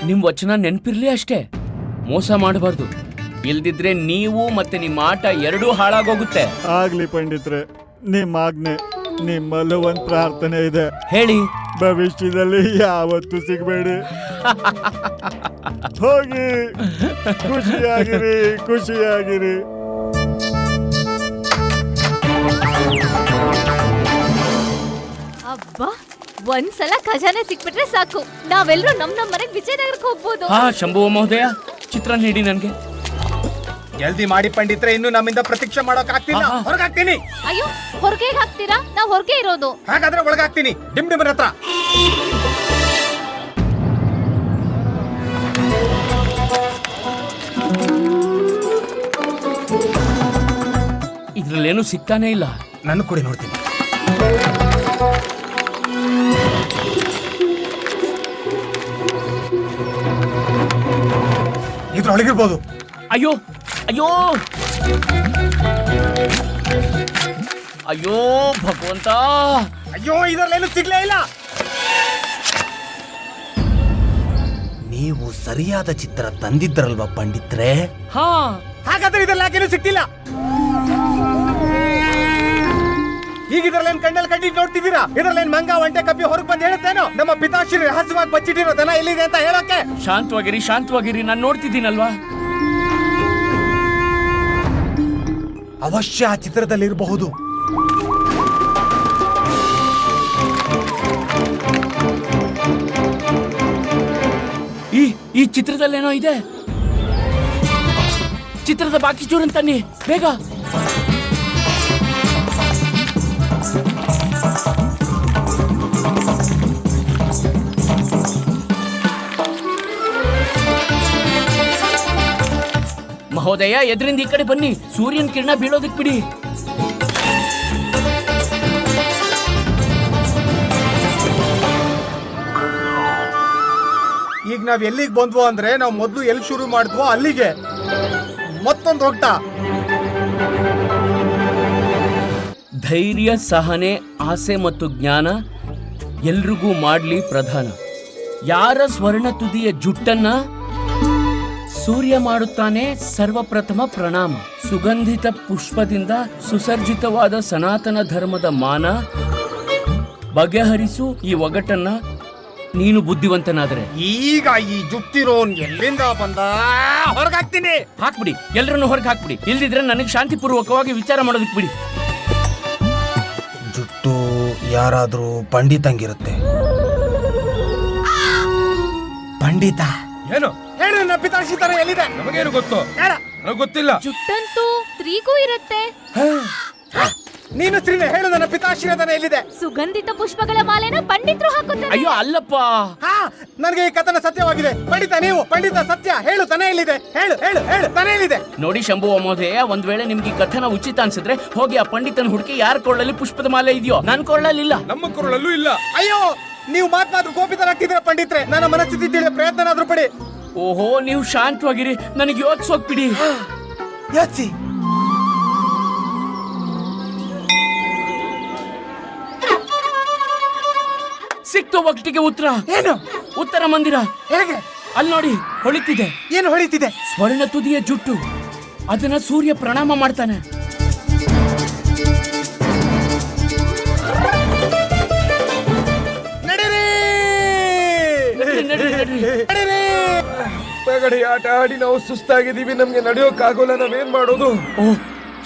ನಿಮ್ ವಚನ ನೆನ್ಪಿರ್ಲಿ ಅಷ್ಟೇ, ಮೋಸ ಮಾಡಬಾರ್ದು. ಇಲ್ದಿದ್ರೆ ನೀವು ಮತ್ತೆ ನಿಮ್ಮ ಆಟ ಎರಡೂ ಹಾಳಾಗೋಗುತ್ತೆ. ಆಗ್ಲಿ ಪಂಡಿತ್ರೆ, ನಿಮ್ಮ ಆಜ್ಞೆ. ನಿಮ್ಮಲ್ಲೂ ಒಂದ್ ಪ್ರಾರ್ಥನೆ ಇದೆ. ಹೇಳಿ. ಭವಿಷ್ಯದಲ್ಲಿ ಯಾವತ್ತೂ ಸಿಗಬೇಡಿ. ಹೋಗಿ ಖುಷಿಯಾಗಿರಿ, ಖುಷಿಯಾಗಿರಿ. ಅಬ್ಬಾ, ಒಂದ್ಸಲ ಖಜಾನೆ ಸಿಕ್ಬಿಟ್ರೆ ಸಾಕು, ನಾವೆಲ್ಲರೂ ನಮ್ ಮನೆಗ್ ವಿಜಯನಗರಕ್ಕೆ ಹೋಗ್ಬೋದು. ಹಾ ಶಂಭು ಮಹೋದಯ, ಚಿತ್ರ ನೀಡಿ ನನ್ಗೆ. ಜಲ್ದಿ ಮಾಡಿ ಪಂಡಿತ್ರೆ, ಇನ್ನು ನಮ್ಮಿಂದ ಪ್ರತೀಕ್ಷೆ ಮಾಡೋಕ್ ಆಗ್ತಿಲ್ಲ. ಹೊರಗಾಗ್ತೀನಿ. ಅಯ್ಯೋ, ಹೊರಗೆ ಹಾಕ್ತೀರಾ? ನಾವ್ ಹೊರಗೆ ಇರೋದು. ಹಾಗಾದ್ರೆ ಒಳಗಾಗ್ತೀನಿ, ಡಿಮ್ ಡಿಮರ್ ಹತ್ರ. ಇದ್ರಲ್ಲೇನು ಸಿಗ್ತಾನೆ ಇಲ್ಲ. ನನ್ನ ಕೂಡ ನೋಡ್ತೀನಿ. ಇದ್ರೊಳಗಿರ್ಬೋದು. ಅಯ್ಯೋ ಅಯ್ಯೋ ಅಯ್ಯೋ ಭಗವಂತ, ಅಯ್ಯೋ, ಇದರಲ್ಲೇನು ಸಿಗ್ಲೇ ಇಲ್ಲ. ನೀವು ಸರಿಯಾದ ಚಿತ್ರ ತಂದಿದ್ರಲ್ವಾ ಪಂಡಿತ್ರೆ? ಹಾ, ಹಾಗಾದ್ರೆ ಇದರಲ್ಲಿ ಯಾಕೇನು ಸಿಕ್ತಿಲ್ಲ? ಈಗ ಇದ್ರಲ್ಲೇನ್ ಕಣ್ಣಲ್ಲಿ ಕಂಡಿದ್ದು ನೋಡ್ತಿದ್ದೀರಾ? ಇದ್ರಲ್ಲೇನ್ ಮಂಗ ಒಂಟೆ ಕಪ್ಪಿ ಹೊರಗೆ ಬಂದು ಹೇಳುತ್ತೇನೋ ನಮ್ಮ ಪಿತಾಶ್ರೀ ರಹಸ್ಯವಾಗಿ ಬಚ್ಚಿಟ್ಟಿರೋ ದನ ಎಲ್ಲಿದೆ ಅಂತ ಹೇಳೋಕೆ? ಶಾಂತವಾಗಿರಿ, ಶಾಂತವಾಗಿರಿ, ನಾನು ನೋಡ್ತಿದ್ದೀನಲ್ವಾ. ಅವಶ್ಯ ಆ ಚಿತ್ರದಲ್ಲಿ ಇರಬಹುದು. ಈ ಚಿತ್ರದಲ್ಲೇನೋ ಇದೆ. ಚಿತ್ರದ ಬಾಕಿ ಚೂರನ್ ತನ್ನಿ ಬೇಗ. ಮಹೋದಯ, ಎದ್ರಿಂದ ಈ ಕಡೆ ಬನ್ನಿ, ಸೂರ್ಯನ ಕಿರಣ ಬೀಳೋದಕ್ ಬಿಡಿ. ಈಗ ನಾವ್ ಎಲ್ಲಿಗೆ ಬಂದ್ವೋ ಅಂದ್ರೆ, ನಾವು ಮೊದ್ಲು ಎಲ್ಲಿ ಶುರು ಮಾಡಿದ್ವೋ ಅಲ್ಲಿಗೆ ಮತ್ತೊಂದು ಹೋಗ್ತಾ. ಧೈರ್ಯ, ಸಹನೆ, ಆಸೆ ಮತ್ತು ಜ್ಞಾನ ಎಲ್ರಿಗೂ ಮಾಡ್ಲಿ ಪ್ರಧಾನ. ಯಾರ ಸ್ವರ್ಣ ತುದಿಯ ಜುಟ್ಟನ್ನ ಸೂರ್ಯ ಮಾಡುತ್ತಾನೆ ಸರ್ವಪ್ರಥಮ ಪ್ರಣಾಮ. ಸುಗಂಧಿತ ಪುಷ್ಪದಿಂದ ಸುಸರ್ಜಿತವಾದ ಸನಾತನ ಧರ್ಮದ ಮಾನ. ಬಗೆಹರಿಸು ಈ ಒಗಟನ್ನ ನೀನು ಬುದ್ಧಿವಂತನಾದರೆ. ಈಗ ಈ ಜುಟ್ಟಿರೋನ್ ಎಲ್ಲಿಂದ ಬಂದ? ಹೊರಗಾಗ್ತೀನಿ. ಹಾಕ್ಬಿಡಿ, ಎಲ್ಲರನ್ನು ಹೊರಗೆ ಹಾಕ್ಬಿಡಿ. ಇಲ್ದಿದ್ರೆ ನನಗೆ ಶಾಂತಿಪೂರ್ವಕವಾಗಿ ವಿಚಾರ ಮಾಡೋದಕ್ಕೆ ಬಿಡಿ. ಜುಟ್ಟು ಯಾರಾದ್ರೂ ಪಂಡಿತಂಗಿರುತ್ತೆ. ಪಂಡಿತ ಏನು ಹೇಳು, ನನ್ನ ಪಿತಾಶ್ರೀ ತರ ಎಲ್ಲಿದೆ? ನಮಗೇನು ಗೊತ್ತು? ನನಗೆ ಗೊತ್ತಿಲ್ಲ. ಜುಟ್ಟಂತೂ ಸ್ತ್ರೀಗೂ ಇರುತ್ತೆ. ನೀನು ಸ್ತ್ರೀನೇ, ಹೇಳು ನನ್ನ ಪಿತಾಶ್ರೀ ತನ ಎಲ್ಲಿದೆ? ಸುಗಂಧಿತ ಪುಷ್ಪಗಳ ಮಾಲೆನ ಪಂಡಿತರು ಹಾಕುತ್ತಾರೆ. ಅಯ್ಯೋ ಅಲ್ಲಪ್ಪ, ನನಗೆ ಈ ಕಥನ ಸತ್ಯವಾಗಿದೆ. ಪಂಡಿತ ನೀವು, ಪಂಡಿತ ಸತ್ಯ. ಹೇಳು, ತನ ಎಲ್ಲಿದೆ? ಹೇಳು ಹೇಳು ಹೇಳು, ತನ ಎಲ್ಲಿದೆ? ನೋಡಿ ಶಂಭು ಮಹೋದಯ, ಒಂದ್ ವೇಳೆ ನಿಮ್ಗೆ ಈ ಕಥನ ಉಚಿತ ಅನ್ಸಿದ್ರೆ ಹೋಗಿ ಆ ಪಂಡಿತನ ಹುಡುಕಿ ಯಾರ ಕೊಳ್ಳಲ್ಲಿ ಪುಷ್ಪದ ಮಾಲೆ ಇದೆಯೋ. ನನ್ನ ಕೊಳ್ಳಲ್ಲಿಲ್ಲ. ನಮ್ಮ ಕೊರಳಲ್ಲೂ ಇಲ್ಲ. ಅಯ್ಯೋ, ನೀವು ಮಾತ್ರ ಕೋಪಿತರಾಗ್ತಿದ್ರೆ ಪಂಡಿತ್ರೆ, ನನ್ನ ಮನಸ್ಥಿತಿ ತಿಳಿದ ಪ್ರಯತ್ನನಾದ್ರೂ ಪಡಿ. ಓಹೋ, ನೀವು ಶಾಂತವಾಗಿರಿ, ನನಗೆ ಯೋಚಿಸೋಗ್ಬಿಡಿ. ಯೋಚಿಸಿ. ಸಿಕ್ತು ಒಟ್ಟಿಗೆ ಉತ್ತರ. ಏನು ಉತ್ತರ ಮಂದಿರ? ಹೇಗೆ? ಅಲ್ಲಿ ನೋಡಿ, ಹೊಳಿತಿದೆ. ಏನು ಹೊಳಿತಿದೆ? ಸ್ವರ್ಣ ತುದಿಯ ಜುಟ್ಟು. ಅದನ್ನ ಸೂರ್ಯ ಪ್ರಣಾಮ ಮಾಡ್ತಾನೆ. ಹೊರಗಡೆ ಆಟ ಆಡಿ ನಾವು ಸುಸ್ತಾಗಿದ್ದೀವಿ, ನಮ್ಗೆ ನಡೆಯೋಕ್ಕಾಗೋಲ್ಲ, ನಾವೇನ್ ಮಾಡೋದು? ಓಹ್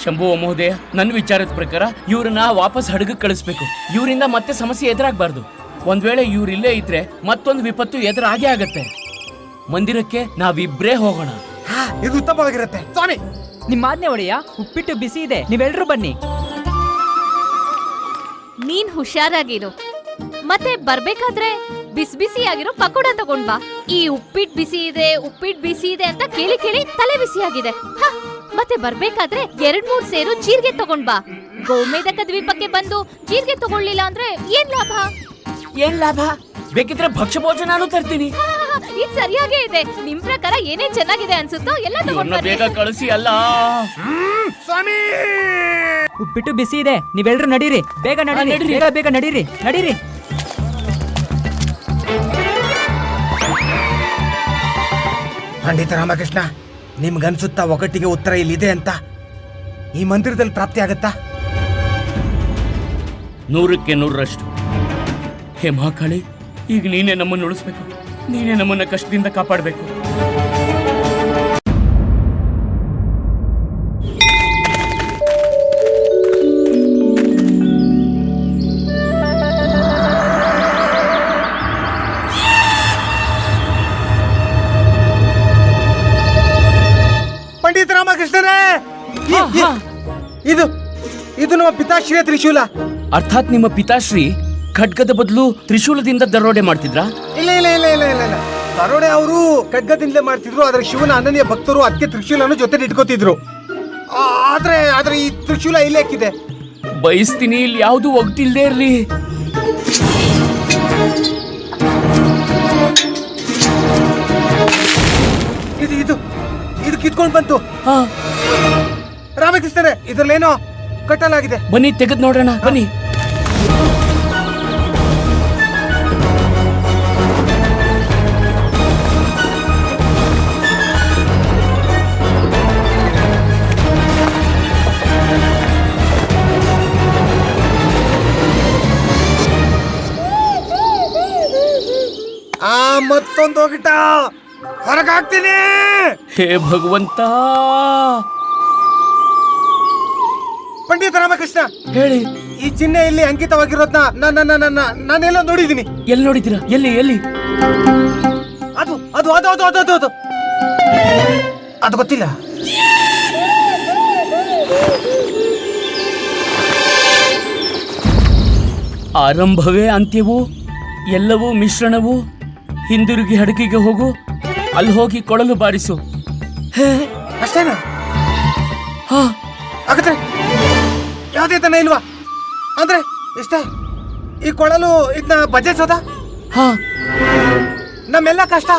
ಶಂಭು ಮಹೋದಯ, ನನ್ನ ವಿಚಾರದ ಪ್ರಕಾರ ಇವ್ರನ್ನ ವಾಪಸ್ ಹಡಗಕ್ಕೆ ಕಳಿಸ್ಬೇಕು. ಇವರಿಂದ ಮತ್ತೆ ಸಮಸ್ಯೆ ಎದುರಾಗಬಾರ್ದು. ಒಂದ್ ವೇಳೆ ಇವ್ರಿಲ್ಲೇ ಇದ್ರೆ ಮತ್ತೊಂದು ವಿಪತ್ತು ಎದುರಾಗೇ ಆಗತ್ತೆ. ಮಂದಿರಕ್ಕೆ ನಾವಿಬ್ರೇ ಹೋಗೋಣ. ಇದು ಉತ್ತಮವಾಗಿರುತ್ತೆ. ಸ್ವಾಮಿ, ನಿಮ್ಮ ಆಜ್ಞೆ ಒಡೆಯ. ಉಪ್ಪಿಟ್ಟು ಬಿಸಿ ಇದೆ, ನೀವೆಲ್ರೂ ಬನ್ನಿ. ನೀನ್ ಹುಷಾರಾಗಿರು. ಮತ್ತೆ ಬರ್ಬೇಕಾದ್ರೆ ಬಿಸಿ ಬಿಸಿಯಾಗಿರೋ ಪಕೋಡ ತಗೊಂಡ್ ಬಾ. ಈ ಉಪ್ಪಿಟ್ಟು ಬಿಸಿ ಇದೆ ಅಂತ ಕೇಳಿ ಕೇಳಿ ತಲೆ ಬಿಸಿಯಾಗಿದೆ. ಮತ್ತೆ ಬರ್ಬೇಕಾದ್ರೆ 2-3 ಸೇರು ಜೀರಿಗೆ ತಗೊಂಡ್ ಬಾ. ಗೋಮೇಧಕ ದ್ವೀಪಕ್ಕೆ ಬಂದು ಜೀರಿಗೆ ತಗೊಳ್ಳಿಲ್ಲ ಅಂದ್ರೆ ಏನ್ ಲಾಭ? ಬೇಕಿದ್ರೆ ಭಕ್ಷ್ಯ ಭೋಜನಾನು ತರ್ತೀನಿ. ಇದು ಸರಿಯಾಗೇ ಇದೆ. ನಿಮ್ ಪ್ರಕಾರ ಏನೇ ಚೆನ್ನಾಗಿದೆ ಅನ್ಸುತ್ತೋ ಎಲ್ಲ ತಗೊಂಡ್ ಬನ್ನಿ. ಬೇಗ ಕಳಿಸಿ. ಅಲ್ಲ ಸ್ವಾಮಿ, ಉಪ್ಪಿಟ್ಟು ಬಿಸಿ ಇದೆ, ನೀವೆಲ್ರೂ ನಡೀರಿ, ಬೇಗ ನಡೀರಿ, ಬೇಗ ಬೇಗ ನಡೀರಿ, ನಡೀರಿ. ಪಂಡಿತ ರಾಮಕೃಷ್ಣ, ನಿಮ್ಗನ್ಸುತ್ತಾ ಒಗಟ್ಟಿಗೆ ಉತ್ತರ ಇಲ್ಲಿದೆ ಅಂತ? ಈ ಮಂದಿರದಲ್ಲಿ ಪ್ರಾಪ್ತಿ ಆಗತ್ತಾ? 100ಕ್ಕೆ 100ರಷ್ಟು. ಹೇ ಮಹಾಕಾಳಿ, ಈಗ ನೀನೇ ನಮ್ಮನ್ನು ಉಳಿಸ್ಬೇಕು, ನೀನೇ ನಮ್ಮನ್ನ ಕಷ್ಟದಿಂದ ಕಾಪಾಡಬೇಕು. ಪಂಡಿತ ರಾಮಕೃಷ್ಣರೇ, ಇದು ಇದು ನಮ್ಮ ಪಿತಾಶ್ರೀಯ ತ್ರಿಶೂಲ. ಅರ್ಥಾತ್ ನಿಮ್ಮ ಪಿತಾಶ್ರೀ ಖಡ್ಗದ ಬದಲು ತ್ರಿಶೂಲದಿಂದ ದರೋಡೆ ಮಾಡ್ತಿದ್ರಾ? ಇಲ್ಲ ಇಲ್ಲ ಇಲ್ಲ ಇಲ್ಲ ಇಲ್ಲ ಇಲ್ಲ, ದರೋಡೆ ಅವರು ಖಡ್ಗದಿಂದಲೇ ಮಾಡ್ತಿದ್ರು. ಆದ್ರೆ ಶಿವನ ಅನನ್ಯ ಭಕ್ತರು ಅದಕ್ಕೆ ತ್ರಿಶೂಲನು ಜೊತೆ ಇಟ್ಕೋತಿದ್ರು. ಆದ್ರೆ ಈ ತ್ರಿಶೂಲ ಇಲ್ಲೇಕಿದೆ? ಬಯಸ್ತೀನಿ, ಇಲ್ಲಿ ಯಾವುದು ಒಗ್ತಿಲ್ದೇ ಇರ್ಲಿ. ಇದು ಇದು ಇದು ಕಿತ್ಕೊಂಡು ಬಂತು. ರಾಮಕೃಷ್ಣರೇ, ಇದ್ರಲ್ಲೇನೋ ಕಟ್ಟಲಾಗಿದೆ. ಬನ್ನಿ ತೆಗೆದು ನೋಡೋಣ, ಬನ್ನಿ. ಮತ್ತೊಂದು ಹೋಗಿಟ್ಟ, ಹೊರಗಾಗ್ತೀನಿ. ಹೇ ಭಗವಂತ. ಪಂಡಿತ ರಾಮಕೃಷ್ಣ, ಹೇಳಿ. ಈ ಚಿಹ್ನೆ ಇಲ್ಲಿ ಅಂಕಿತವಾಗಿರೋದ್ನ ನಾನೆಲ್ಲ ನೋಡಿದ್ದೀನಿ. ಎಲ್ಲಿ ನೋಡಿದ್ದೀರಾ? ಎಲ್ಲಿ ಎಲ್ಲಿ? ಅದು ಅದು ಅದು ಅದು ಅದು ಅದು ಅದು ಗೊತ್ತಿಲ್ಲ. ಆರಂಭವೇ ಅಂತ್ಯವು, ಎಲ್ಲವೂ ಮಿಶ್ರಣವು. ಹಿಂದಿರುಗಿ ಹಡಗಿಗೆ ಹೋಗು, ಅಲ್ಲಿ ಹೋಗಿ ಕೊಳಲು ಬಾರಿಸು. ಅಷ್ಟೇನಾ? ಹಾಗಾದ್ರೆ ಯಾವುದೇ ತನ ಇಲ್ವಾ? ಅಂದ್ರೆ ಇಷ್ಟೇ, ಈ ಕೊಳಲು ಇದನ್ನ ಬಜೆಸೋದ? ನಮ್ಮೆಲ್ಲ ಕಷ್ಟ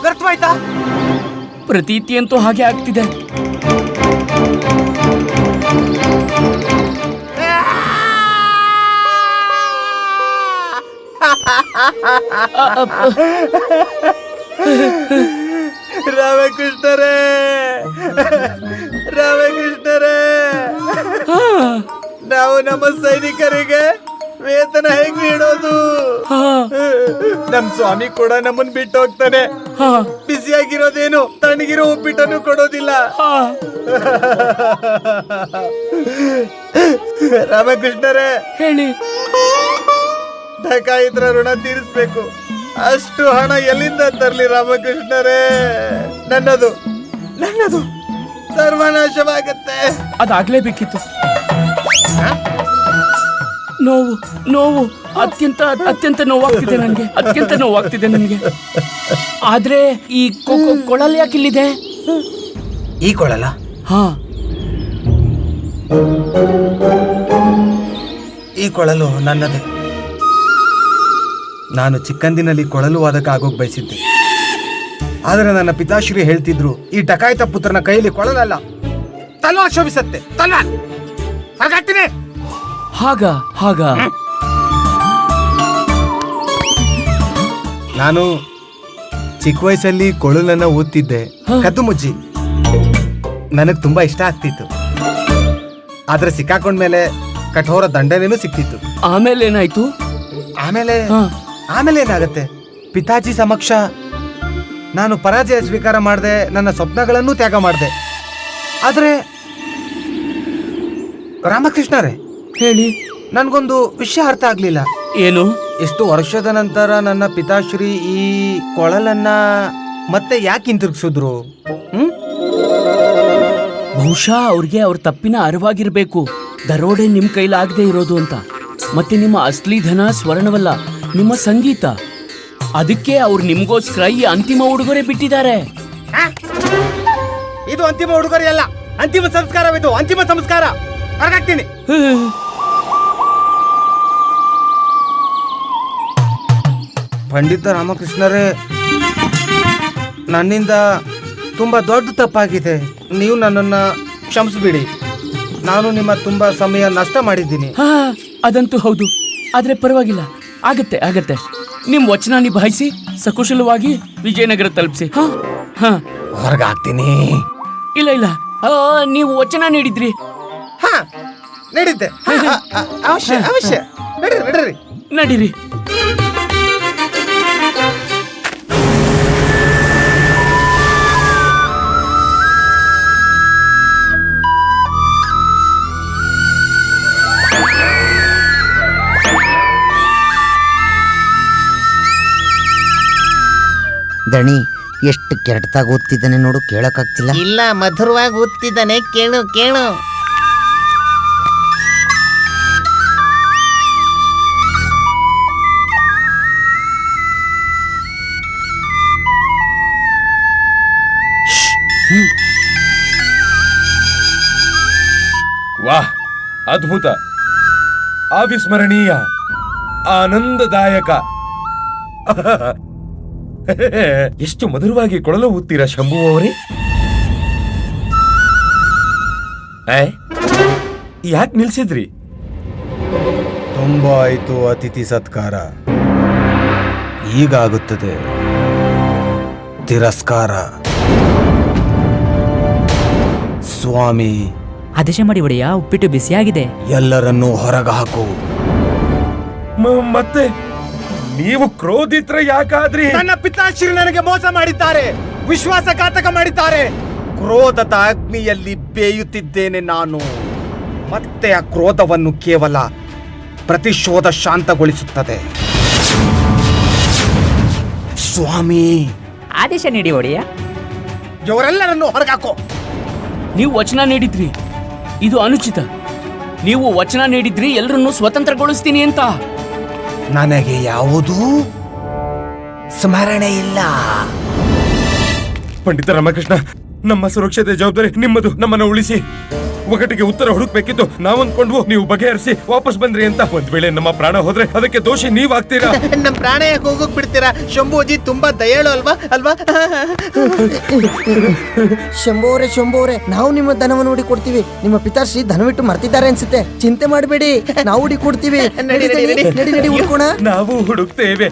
ವ್ಯರ್ಥವಾಯ್ತಾ? ಪ್ರತೀತಿ ಅಂತೂ ಹಾಗೆ ಆಗ್ತಿದೆ. ರಾಮಕೃಷ್ಣರೇ, ರಾಮಕೃಷ್ಣರೇ, ನಾವು ನಮ್ಮ ಸೈನಿಕರಿಗೆ ವೇತನ ಹೆಂಗ್ ನೀಡೋದು? ನಮ್ ಸ್ವಾಮಿ ಕೂಡ ನಮ್ಮನ್ ಬಿಟ್ಟು ಹೋಗ್ತಾನೆ. ಬಿಸಿಯಾಗಿರೋದೇನು, ತಣ್ಣಗಿರೋ ಉಪ್ಪಿಟ್ಟನ್ನು ಕೊಡೋದಿಲ್ಲ. ರಾಮಕೃಷ್ಣರೇ, ಹೇಳಿ. ಢಕಾಯಿತರ ಋಣ ತೀರಿಸ್ಬೇಕು. ಅಷ್ಟು ಹಣ ಎಲ್ಲಿಂದ ತರ್ಲಿ ರಾಮಕೃಷ್ಣರೇ? ನನ್ನದು ಸರ್ವನಾಶವಾಗತ್ತೆ. ಅದಾಗ್ಲೇಬೇಕಿತ್ತು. ನೋವು ನೋವು, ಅತ್ಯಂತ ನೋವಾಗ್ತಿದೆ ನನಗೆ, ಅತ್ಯಂತ ನೋವಾಗ್ತಿದೆ ನನಗೆ. ಆದ್ರೆ ಈ ಕೊಳಲ್ ಯಾಕಿಲ್ಲಿದೆ? ಈ ಕೊಳಲ? ಈ ಕೊಳಲು ನನ್ನದೇ. ನಾನು ಚಿಕ್ಕಂದಿನಲ್ಲಿ ಕೊಳಲು ವಾದಕ ಆಗೋಗ್ ಬಯಸಿದ್ದೆ. ಆದ್ರೆ ನನ್ನ ಪಿತಾಶ್ರೀ ಹೇಳ್ತಿದ್ರು, ಈ ಟಕಾಯಿತ ಪುತ್ರನ ಕೈಯಲ್ಲಿ ಕೊಳಲಲ್ಲ, ತಲ್ವಾರ್ ಶೋಭಿಸತ್ತೆ. ತಲ್ವಾರ್ ಹೊರಗಾಗ್ತೀನಿ. ಹಾಗ ನಾನು ಚಿಕ್ಕ ವಯಸ್ಸಲ್ಲಿ ಕೊಳಲನ್ನ ಓದ್ತಿದ್ದೆ, ಕದ್ದು ಮುಚ್ಚಿ. ನನಗ್ ತುಂಬಾ ಇಷ್ಟ ಆಗ್ತಿತ್ತು. ಆದ್ರೆ ಸಿಕ್ಕಾಕೊಂಡ್ಮೇಲೆ ಕಠೋರ ದಂಡನೇನು ಸಿಕ್ತಿತ್ತು. ಆಮೇಲೆ ಏನಾಯ್ತು? ಆಮೇಲೆ ಏನಾಗತ್ತೆ? ಪಿತಾಜಿ ಸಮಕ್ಷ ನಾನು ಪರಾಜಯ ಸ್ವೀಕಾರ ಮಾಡಿದೆ, ನನ್ನ ಸ್ವಪ್ನಗಳನ್ನು ತ್ಯಾಗ ಮಾಡಿದೆ. ಆದ್ರೆ ರಾಮಕೃಷ್ಣರೇ, ಹೇಳಿ. ನನ್ಗೊಂದು ವಿಷಯ ಅರ್ಥ ಆಗ್ಲಿಲ್ಲ. ಏನು? ಎಷ್ಟು ವರ್ಷದ ನಂತರ ನನ್ನ ಪಿತಾಶ್ರೀ ಈ ಕೊಳಲನ್ನ ಮತ್ತೆ ಯಾಕೆ ಹಿಂತಿರುಗಿಸಿದ್ರು? ಬಹುಶಃ ಅವ್ರಿಗೆ ಅವ್ರ ತಪ್ಪಿನ ಅರಿವಾಗಿರ್ಬೇಕು. ದರೋಡೆ ನಿಮ್ ಕೈಲಾಗದೆ ಇರೋದು ಅಂತ. ಮತ್ತೆ ನಿಮ್ಮ ಅಸ್ಲಿ ಧನ ಸ್ವರ್ಣವಲ್ಲ, ನಿಮ್ಮ ಸಂಗೀತ. ಅದಕ್ಕೆ ಅವ್ರು ನಿಮ್ಗೋಸ್ಕರ ಈ ಅಂತಿಮ ಉಡುಗೊರೆ ಬಿಟ್ಟಿದ್ದಾರೆ. ಇದು ಅಂತಿಮ ಉಡುಗೊರೆ ಅಲ್ಲ, ಅಂತಿಮ ಸಂಸ್ಕಾರವಿದು, ಅಂತಿಮ ಸಂಸ್ಕಾರ. ಹೊರಗಾಗ್ತೀನಿ. ಪಂಡಿತ ರಾಮಕೃಷ್ಣರೇ, ನನ್ನಿಂದ ತುಂಬಾ ದೊಡ್ಡ ತಪ್ಪಾಗಿದೆ. ನೀವು ನನ್ನನ್ನ ಕ್ಷಮಿಸ್ಬಿಡಿ. ನಾನು ನಿಮ್ಮ ತುಂಬಾ ಸಮಯ ನಷ್ಟ ಮಾಡಿದ್ದೀನಿ. ಅದಂತೂ ಹೌದು. ಆದ್ರೆ ಪರವಾಗಿಲ್ಲ, ಆಗತ್ತೆ. ನಿಮ್ ವಚನ ನಿಭಾಯಿಸಿ ಸಕುಶಲವಾಗಿ ವಿಜಯನಗರ ತಲುಪಿಸಿ. ಹೊರಗಾಗ್ತೀನಿ. ಇಲ್ಲ ನೀವು ವಚನ ನೀಡಿದ್ರಿ. ನಡೀತೆ ಅವಶ್ಯ ಅವಶ್ಯ ನಡೀರಿ ನಡೀರಿ. ನಡೀರಿ. ದಣಿ ಎಷ್ಟು ಕೆಟ್ಟದಾಗ ಓದ್ತಿದ್ದಾನೆ ನೋಡು, ಕೇಳಕ್ಕಾಗ್ತಿಲ್ಲ. ಇಲ್ಲ, ಮಧುರವಾಗಿ ಓದ್ತಿದ್ದಾನೆ, ಕೇಳು ಕೇಳು. ವಾಹ್, ಅದ್ಭುತ, ಅವಿಸ್ಮರಣೀಯ, ಆನಂದದಾಯಕ. ಎಷ್ಟು ಮಧುರವಾಗಿ ಕೊಳಲು ಊದ್ತೀರಾ ಶಂಭು ಅವರೇ. ಯಾಕೆ ನಿಲ್ಸಿದ್ರಿ? ತುಂಬಾ ಆಯ್ತು ಅತಿಥಿ ಸತ್ಕಾರ, ಈಗಾಗುತ್ತದೆ ತಿರಸ್ಕಾರ. ಸ್ವಾಮಿ, ಆದೇಶ ಮಾಡಿ ಒಡೆಯ, ಉಪ್ಪಿಟ್ಟು ಬಿಸಿಯಾಗಿದೆ. ಎಲ್ಲರನ್ನೂ ಹೊರಗೆ ಹಾಕು. ಮತ್ತೆ ನೀವು ಕ್ರೋಧಿತ್ರ ಯಾಕಾದ್ರಿ? ನನ್ನ ಪಿತಾಶ್ರೀ ನನಗೆ ಮೋಸ ಮಾಡಿದ್ದಾರೆ, ವಿಶ್ವಾಸಘಾತಕ ಮಾಡಿದ್ದಾರೆ. ಕ್ರೋಧದ ಅಗ್ನಿಯಲ್ಲಿ ಬೇಯುತ್ತಿದ್ದೇನೆ ನಾನು. ಮತ್ತೆ ಆ ಕ್ರೋಧವನ್ನು ಕೇವಲ ಪ್ರತಿಶೋಧ ಶಾಂತಗೊಳಿಸುತ್ತದೆ. ಸ್ವಾಮಿ, ಆದೇಶ ನೀಡಿ ಒಡೆಯ. ಇವರೆಲ್ಲರನ್ನು ಹೊರಗಾಕೋ. ನೀವು ವಚನ ನೀಡಿದ್ರಿ, ಇದು ಅನುಚಿತ. ನೀವು ವಚನ ನೀಡಿದ್ರಿ ಎಲ್ಲರನ್ನೂ ಸ್ವತಂತ್ರಗೊಳಿಸ್ತೀನಿ ಅಂತ. ನನಗೆ ಯಾವುದೂ ಸ್ಮರಣೆ ಇಲ್ಲ. ಪಂಡಿತ ರಾಮಕೃಷ್ಣ, ನಮ್ಮ ಸುರಕ್ಷತೆ ಜವಾಬ್ದಾರಿ ನಿಮ್ಮದು. ನಮ್ಮನ್ನು ಉಳಿಸಿ. ಒಗಟಿಗೆ ಉತ್ತರ ಹುಡುಕ್ಬೇಕಿತ್ತು. ನಾವಂದ್ಕೊಂಡ್ವು ನೀವು ಬಗೆಹರಿಸಿ ವಾಪಸ್ ಬಂದ್ರಿ ಅಂತ. ಒಂದ್ ವೇಳೆ ನಮ್ಮ ಪ್ರಾಣ ಹೋದ್ರೆ ಅದಕ್ಕೆ ದೋಷಿ ನೀವಾಗ್ತೀರಾ. ನಮ್ ಪ್ರಾಣ ಯಾಕೆ ಹೋಗೋಕ್ ಬಿಡ್ತೀರಾ? ಶಂಭುಜಿ ತುಂಬಾ ದಯಾಳು ಅಲ್ವಾ ಅಲ್ವಾ? ಶಂಭೋರೆ, ನಾವು ನಿಮ್ಮ ಧನವನ್ನು ಹುಡಿ ಕೊಡ್ತೀವಿ. ನಿಮ್ಮ ಪಿತಾಶ್ರೀ ಧನವಿಟ್ಟು ಮರ್ತಿದ್ದಾರೆ ಅನ್ಸುತ್ತೆ. ಚಿಂತೆ ಮಾಡಬೇಡಿ, ನಾವು ಹುಡಿ ಕೊಡ್ತೀವಿ. ನಡಿ ಹುಡ್ಕೋಣ. ನಾವು ಹುಡುಕ್ತೇವೆ.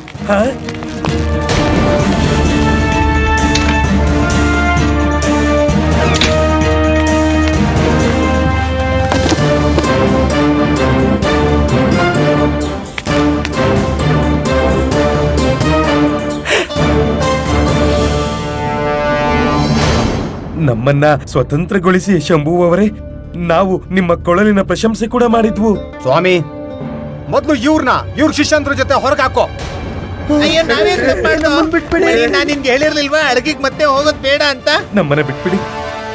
ನಮ್ಮನ್ನ ಸ್ವತಂತ್ರಗೊಳಿಸಿ ಶಂಭು ಅವರೇ. ನಾವು ನಿಮ್ಮ ಕೊಳಲಿನ ಪ್ರಶಂಸೆ ಕೂಡ ಮಾಡಿದ್ವು. ಸ್ವಾಮಿ, ಮೊದಲು ಇವ್ರ ಶಿಷ್ಯಂದ್ರ ಜೊತೆ ಹೊರಗಾಕೋ. ಅಯ್ಯೋ, ನಾವೇನ್ ಬಿಟ್ಬಿಡಿ. ನಾನ್ ನಿನ್ಗೆ ಹೇಳಿರ್ಲಿಲ್ವಾ ಅಡಗಿಗ್ ಮತ್ತೆ ಹೋಗೋದ್ ಬೇಡ ಅಂತ? ನಮ್ಮನ್ನ ಬಿಟ್ಬಿಡಿ,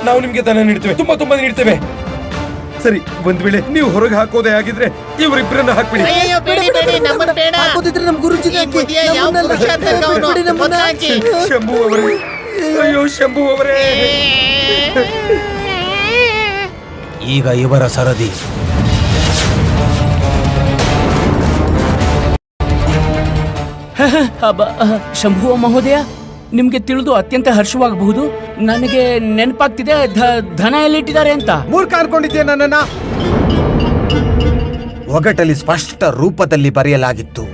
ನಾವು ನಿಮ್ಗೆ ಧನ ನೀಡ್ತೇವೆ, ತುಂಬಾ ನೀಡ್ತೇವೆ. ಸರಿ, ಒಂದ್ ವೇಳೆ ನೀವು ಹೊರಗೆ ಹಾಕೋದೇ ಆಗಿದ್ರೆ ಇವರಿಬ್ಬರನ್ನ ಹಾಕ್ಬಿಡಿ. ಅಯ್ಯೋ, ಬೇಡಿ ನಮ್ಮನ್ನ ಬೇಡ. ಹಾಕೋದಿದ್ರೆ ನಮ್ ಗುರುಜಿಗೆ ಹಾಕಿ. ಯಾವ ಪುರುಷಾರ್ಥ ಅವ್ನು? ಗೊತ್ತಾಗಿ. ಶಂಭು ಅವರೇ, ಅಯ್ಯೋ ಶಂಭು ಅವರೇ. ಈಗ ಇವರ ಸರದಿ. ಶಂಭುವ ಮಹೋದಯ, ನಿಮ್ಗೆ ತಿಳಿದು ಅತ್ಯಂತ ಹರ್ಷವಾಗಬಹುದು. ನನಗೆ ನೆನಪಾಗ್ತಿದೆ ಧನ ಎಲ್ಲಿಟ್ಟಿದ್ದಾರೆ ಅಂತ. ಮೂರ್ಖ ಅನ್ಕೊಂಡಿದ್ದೆ ನನ್ನನ್ನ. ಒಗಟಲ್ಲಿ ಸ್ಪಷ್ಟ ರೂಪದಲ್ಲಿ ಬರೆಯಲಾಗಿತ್ತು,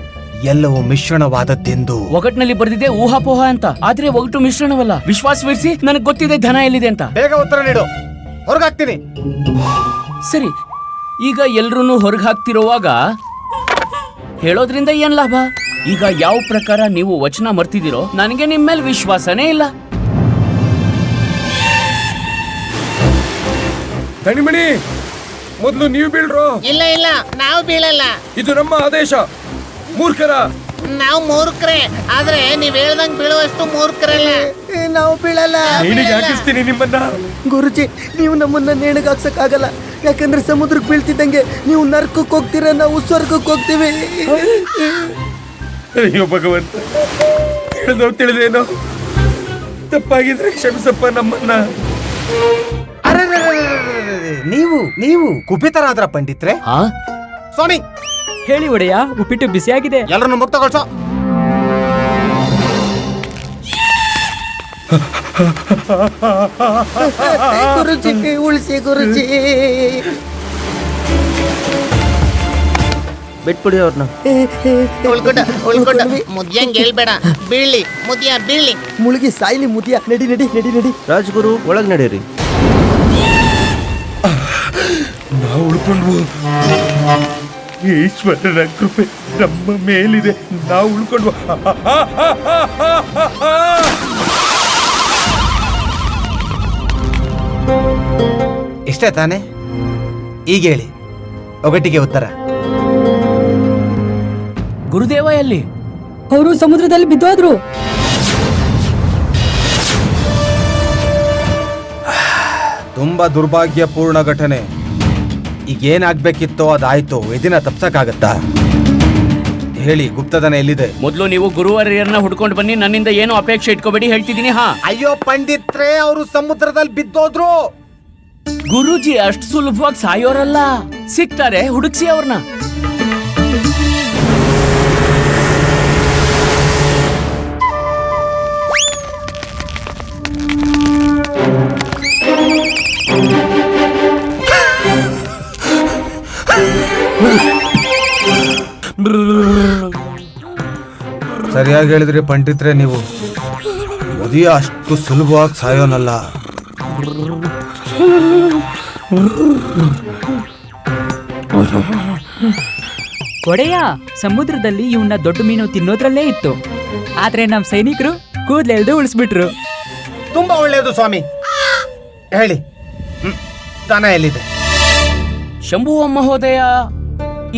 ಎಲ್ಲವೂ ಮಿಶ್ರಣವಾದದ್ದೆಂದು. ಒಗಟ್ನಲ್ಲಿ ಬರೆದಿದೆ ಊಹಾಪೋಹ ಅಂತ, ಆದ್ರೆ ಒಗಟು ಮಿಶ್ರಣವಲ್ಲ. ವಿಶ್ವಾಸವಿರಿಸಿ, ನನಗೆ ಗೊತ್ತಿದೆ ಧನ ಎಲ್ಲಿದೆ ಅಂತ. ಬೇಗ ಉತ್ತರ ನೀಡು, ಹೊರಗಾಗ್ತೀನಿ. ಸರಿ, ಈಗ ಎಲ್ರೂ ಹೊರಗೆ ಹಾಕ್ತಿರುವಾಗ ಹೇಳೋದ್ರಿಂದ ಏನ್ ಲಾಭ? ಈಗ ಯಾವ ಪ್ರಕಾರ ನೀವು ವಚನ ಮರ್ತಿದ್ದೀರೋ ನನಗೆ ನಿಮ್ಮ ಮೇಲೆ ವಿಶ್ವಾಸನೇ ಇಲ್ಲ. ದಣಿಮಣಿ, ಮೊದಲು ನೀವು ಬೀಳ್ರೋ. ಇಲ್ಲ, ನಾವು ಬೀಳಲ್ಲ. ಇದು ನಮ್ಮ ಆದೇಶ. ಮೂರ್ಖರ ನಾವು ಮೂರ್ಖರೇ, ಆದ್ರೆ ನೀವ್ ಹೇಳ್ದಂಗ್ ಬೀಳುವಷ್ಟು ಮೂರ್ಖರಲ್ಲ. ನಾವು ಬೀಳಲ್ಲ. ನೇಣಿಗೆ ಹಾಕಿಸ್ತೀನಿ ನಿಮ್ಮನ್ನ. ಗುರುಜಿ, ನೀವು ನಮ್ಮನ್ನ ನೇಣಿಗೆ ಹಾಕ್ಸಕ್ಕಾಗಲ್ಲ. ಯಾಕಂದ್ರೆ ಸಮುದ್ರಕ್ಕೆ ಬೀಳ್ತಿದ್ದಂಗೆ ನೀವು ನರ್ಕಕ್ಕೆ ಹೋಗ್ತೀರ, ನಾವು ಸ್ವರ್ಗಕ್ಕೆ ಹೋಗ್ತೀವಿ. ಅಯ್ಯೋ ಭಗವಂತ, ತಿಳಿದೇನೋ ತಪ್ಪಾಗಿದ್ರೆ ಕ್ಷಮಿಸಪ್ಪ ನಮ್ಮನ್ನ. ನೀವು ಕುಪಿತರಾದ್ರ ಪಂಡಿತ್ರೆ. ಸ್ವಾಮಿ, ಹೇಳಿ ಒಡೆಯ, ಉಪ್ಪಿಟ್ಟು ಬಿಸಿಯಾಗಿದೆ. ಎಲ್ಲರನ್ನು ಮುಕ್ತಗೊಳಿಸೋ. ಗುರುಜಿ, ಉಳಿಸಿ ಗುರುಜಿ. ಬಿಟ್ಬಿಡಿ ಅವ್ರನ್ನ. ಉಳ್ಕೊಂಡ ಮುದ್ಯಂಗ್ ಹೇಳ್ಬೇಡ. ಬೀಳಿ ಮುದ್ಯ, ಬೀಳಿ. ಮುಳುಗಿ ಸಾಯ್ಲಿ ಮುದಿಯ. ನಡಿ. ರಾಜ್ಗುರು, ಒಳಗ್ ನಡೀರಿ. ನಾವು ಉಳ್ಕೊಂಡ್ವು. ಈಶ್ವರನ ಕೃಪೆ ನಮ್ಮ ಮೇಲಿದೆ, ನಾವು ಉಳ್ಕೊಂಡ್ವು. ಇಷ್ಟೇ ತಾನೆ? ಈಗ ಹೇಳಿ ಒಗಟಿಗೆ ಉತ್ತರ. ಗುರುದೇವ ಎಲ್ಲಿ? ಅವರು ಸಮುದ್ರದಲ್ಲಿ ಬಿದ್ದೋದ್ರು. ತುಂಬಾ ದುರ್ಭಾಗ್ಯಪೂರ್ಣ ಘಟನೆ. ಈಗೇನಾಗ್ಬೇಕಿತ್ತೋ ಅದಾಯ್ತು. ಇದನ್ನ ತಪ್ಸಕ್ಕಾಗತ್ತಾ? ಹೇಳಿ, ಗುಪ್ತಧನ ಎಲ್ಲಿದೆ? ಮೊದಲು ನೀವು ಗುರುವರ್ಯರನ್ನ ಹುಡ್ಕೊಂಡು ಬನ್ನಿ. ನನ್ನಿಂದ ಏನು ಅಪೇಕ್ಷೆ ಇಟ್ಕೋಬೇಡಿ, ಹೇಳ್ತಿದ್ದೀನಿ. ಹಾ, ಅಯ್ಯೋ ಪಂಡಿತ್ರೆ, ಅವರು ಸಮುದ್ರದಲ್ಲಿ ಬಿದ್ದೋದ್ರು. ಗುರುಜಿ ಅಷ್ಟು ಸುಲಭವಾಗಿ ಸಾಯೋರಲ್ಲ, ಸಿಗ್ತಾರೆ, ಹುಡುಕ್ಸಿ ಅವ್ರನ್ನ. ಸರಿಯಾಗಿ ಹೇಳಿದ್ರಿ ಪಂಡಿತ್ರೆ, ನೀವು ಮದುವೆ ಅಷ್ಟು ಸುಲಭವಾಗಿ ಸಾಯೋನಲ್ಲ. ಒಡೆಯ, ಸಮುದ್ರದಲ್ಲಿ ಇವನ್ನ ದೊಡ್ಡ ಮೀನು ತಿನ್ನೋದ್ರಲ್ಲೇ ಇತ್ತು. ಆದ್ರೆ ನಮ್ ಸೈನಿಕರು ಕೂದ್ಲೆಳ್ದು ಉಳಿಸ್ಬಿಟ್ರು. ತುಂಬಾ ಒಳ್ಳೆಯದು ಸ್ವಾಮಿ. ಹೇಳಿ, ದನ ಎಲ್ಲಿದೆ? ಶಂಭುವ ಮಹೋದಯ,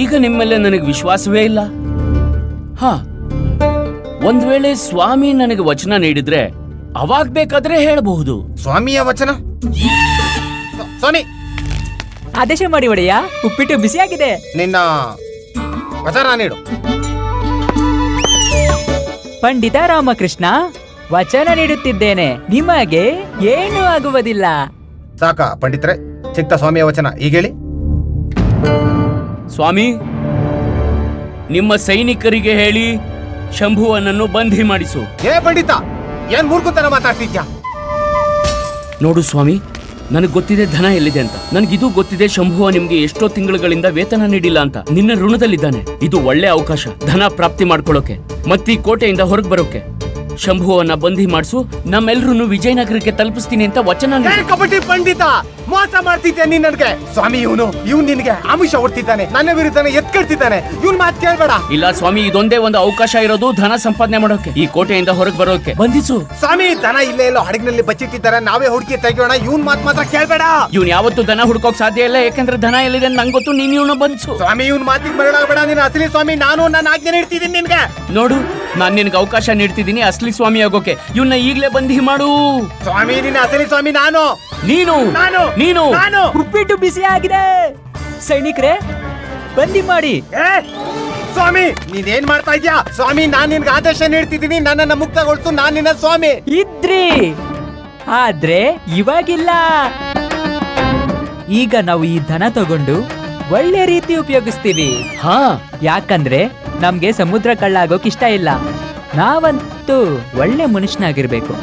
ಈಗ ನಿಮ್ಮೆಲ್ಲ ನನಗೆ ವಿಶ್ವಾಸವೇ ಇಲ್ಲ. ಹಾ, ಒಂದ್ ವೇಳೆ ಸ್ವಾಮಿ ನನಗೆ ವಚನ ನೀಡಿದ್ರೆ ಅವಾಗ ಬೇಕಾದ್ರೆ ಹೇಳಬಹುದು. ಸ್ವಾಮಿಯ ವಚನ? ಸ್ವಾಮಿ, ಆದೇಶ ಮಾಡಿ ಒಡೆಯ, ಉಪ್ಪಿಟ್ಟು ಬಿಸಿಯಾಗಿದೆ. ನಿನ್ನ ವಚನ ನೀಡು. ಪಂಡಿತ ರಾಮಕೃಷ್ಣ, ವಚನ ನೀಡುತ್ತಿದ್ದೇನೆ, ನಿಮಗೆ ಏನೂ ಆಗುವುದಿಲ್ಲ. ಸಾಕ ಪಂಡಿತ್ರೆ, ಸಿಕ್ತ ಸ್ವಾಮಿಯ ವಚನ. ಈಗ ಹೇಳಿ. ಸ್ವಾಮಿ, ನಿಮ್ಮ ಸೈನಿಕರಿಗೆ ಹೇಳಿ ಶಂಭುವನನ್ನು ಬಂಧಿ ಮಾಡಿಸು. ಏ ಪಂಡಿತ, ಏನ್ ಮೂರ್ಖತನ ಮಾತಾಡ್ತಿದ್ಯಾ? ನೋಡು ಸ್ವಾಮಿ, ನನಗೆ ಗೊತ್ತಿದೆ ಧನ ಎಲ್ಲಿದೆ ಅಂತ. ನನಗಿದು ಗೊತ್ತಿದೆ, ಶಂಭುವ ನಿಮ್ಗೆ ಎಷ್ಟೋ ತಿಂಗಳುಗಳಿಂದ ವೇತನ ನೀಡಿಲ್ಲ ಅಂತ. ನಿನ್ನ ಋಣದಲ್ಲಿದ್ದಾನೆ. ಇದು ಒಳ್ಳೆ ಅವಕಾಶ ಧನ ಪ್ರಾಪ್ತಿ ಮಾಡ್ಕೊಳ್ಳೋಕೆ, ಮತ್ತೀ ಕೋಟೆಯಿಂದ ಹೊರಗೆ ಬರೋಕೆ. ಶಂಭುವನ್ನ ಬಂಧಿ ಮಾಡಿಸು, ನಮ್ಮೆಲ್ರೂ ವಿಜಯನಗರಕ್ಕೆ ತಲುಪಿಸ್ತೀನಿ ಅಂತ ವಚನ ನೀಡು. ಕಬಡ್ಡಿ ಪಂಡಿತ, ಮೋಸ ಮಾಡ್ತಿದ್ದೆ ನೀನ್ ನನಗೆ. ಸ್ವಾಮಿ, ಇವನು ನಿನಗೆ ಆಮಿಷ ಹೊಡ್ತಿದ್ದಾನೆ, ನನ್ನ ವಿರುದ್ಧನೇ ಎತ್ಕಡ್ತಿದ್ದಾನೆ. ಇವನ್ ಮಾತು ಕೇಳ್ಬೇಡ. ಇಲ್ಲ ಸ್ವಾಮಿ, ಇದೊಂದೇ ಒಂದು ಅವಕಾಶ ಇರೋದು ಧನ ಸಂಪಾದನೆ ಮಾಡೋಕೆ, ಈ ಕೋಟೆಯಿಂದ ಹೊರಗೆ ಬರೋಕೆ. ಬಂಧಿಸು ಸ್ವಾಮಿ. ದನ ಇಲ್ಲೇ ಎಲ್ಲೋ ಹಡಗಿನಲ್ಲಿ ಬಚ್ಚಿಟ್ಟಿದ್ದಾರೆ, ನಾವೇ ಹುಡುಕಿ ತೆಗೆಯೋಣ. ಇವನ್ ಮಾತು ಮಾತ್ರ ಕೇಳ್ಬೇಡ. ಇವ್ನು ಯಾವತ್ತು ದನ ಹುಡ್ಕೋಕ್ ಸಾಧ್ಯ ಇಲ್ಲ, ಯಾಕಂದ್ರೆ ದನ ಎಲ್ಲಿದೆ ಅಂತ ನಂಗೆ ಗೊತ್ತು. ನೀನ್ ಇವನು ಬಂಧಿಸು. ಸ್ವಾಮಿ, ಇವನ್ ಮಾತಿಗೆ ಮರಳಾಗಬೇಡ. ನೀನು ಅಸಲಿ ಸ್ವಾಮಿ, ನಾನು ನನ್ನ ಆಜ್ಞೆ ನೀಡ್ತಿದ್ದೀನಿ ನಿನ್ಗೆ. ನೋಡು, ನಾನ್ ನಿನ್ಗೆ ಅವಕಾಶ ನೀಡ್ತಿದ್ದೀನಿ ಅಸಲಿ ಸ್ವಾಮಿ ಆಗೋಕೆ. ಇವನ್ನ ಈಗ್ಲೇ ಬಂಧಿ ಮಾಡು. ಸ್ವಾಮಿ, ನಿನ್ನ ಅಸಲಿ ಸ್ವಾಮಿ ನಾನು. ನೀನು ನೀನು ಉಪ್ಪಿಟ್ಟು ಬಿಸಿಯಾಗಿದೆ. ಸೈನಿಕರೇ, ಬಂದಿ ಮಾಡಿ. ಸ್ವಾಮಿ, ನೀನೇನ್ ಮಾಡ್ತಾ ಇದ್ಯಾ? ಸ್ವಾಮಿ, ನಾನ್ ನಿನ್ಗೆ ಆದೇಶ ನೀಡ್ತಿದ್ದೀನಿ, ನನ್ನನ್ನ ಮುಕ್ತಗೊಳಿಸು. ನಾನ್ ನಿನ್ನ ಸ್ವಾಮಿ ಇದ್ರಿ, ಆದ್ರೆ ಇವಾಗಿಲ್ಲ. ಈಗ ನಾವು ಈ ಧನ ತಗೊಂಡು ಒಳ್ಳೆ ರೀತಿ ಉಪಯೋಗಿಸ್ತೀವಿ. ಹಾ, ಯಾಕಂದ್ರೆ ನಮ್ಗೆ ಸಮುದ್ರ ಕಳ್ಳ ಆಗೋಕ್ ಇಷ್ಟ ಇಲ್ಲ. ನಾವಂತೂ ಒಳ್ಳೆ ಮನುಷ್ಯನಾಗಿರ್ಬೇಕು.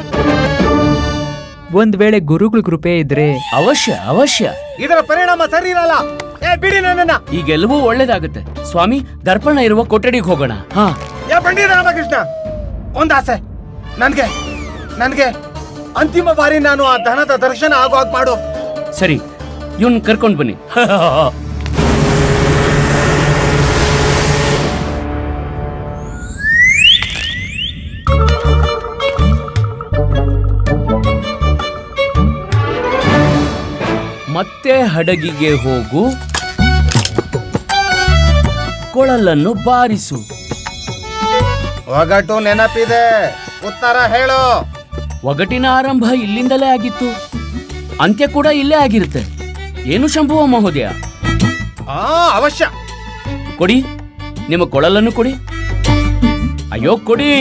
ಒಂದ್ ವೇಳೆ ಗುರುಗಳ ಕೃಪೆ ಇದ್ರೆ ಅವಶ್ಯ ಅವಶ್ಯ. ಇದರ ಪರಿಣಾಮ ಸರಿ ಇರಲ್ಲ. ಬಿಡಿ ನನ್ನನ್ನ. ಈಗೆಲ್ಲವೂ ಒಳ್ಳೇದಾಗುತ್ತೆ. ಸ್ವಾಮಿ, ದರ್ಪಣ ಇರುವ ಕೊಠಡಿಗೆ ಹೋಗೋಣ. ಹಾ, ಪಂಡಿತ ರಾಮಕೃಷ್ಣ, ಒಂದಾಸೆ. ನನ್ಗೆ ಅಂತಿಮ ಬಾರಿ ನಾನು ಆ ಧನದ ದರ್ಶನ ಆಗುವಾಗ ಮಾಡು. ಸರಿ, ಇವನ್ ಕರ್ಕೊಂಡ್ ಬನ್ನಿ. ಮತ್ತೆ ಹಡಗಿಗೆ ಹೋಗು, ಕೊಳಲನ್ನು ಬಾರಿಸು. ಒಗಟು ನೆನಪಿದೆ, ಉತ್ತರ ಹೇಳು. ಒಗಟಿನ ಆರಂಭ ಇಲ್ಲಿಂದಲೇ ಆಗಿತ್ತು, ಅಂತ್ಯ ಕೂಡ ಇಲ್ಲೇ ಆಗಿರುತ್ತೆ. ಏನು ಶಂಭುವ ಮಹೋದಯ? ಅವಶ್ಯ. ಕೊಡಿ, ನಿಮ್ಮ ಕೊಳಲನ್ನು ಕೊಡಿ. ಅಯ್ಯೋ, ಕೊಡಿ.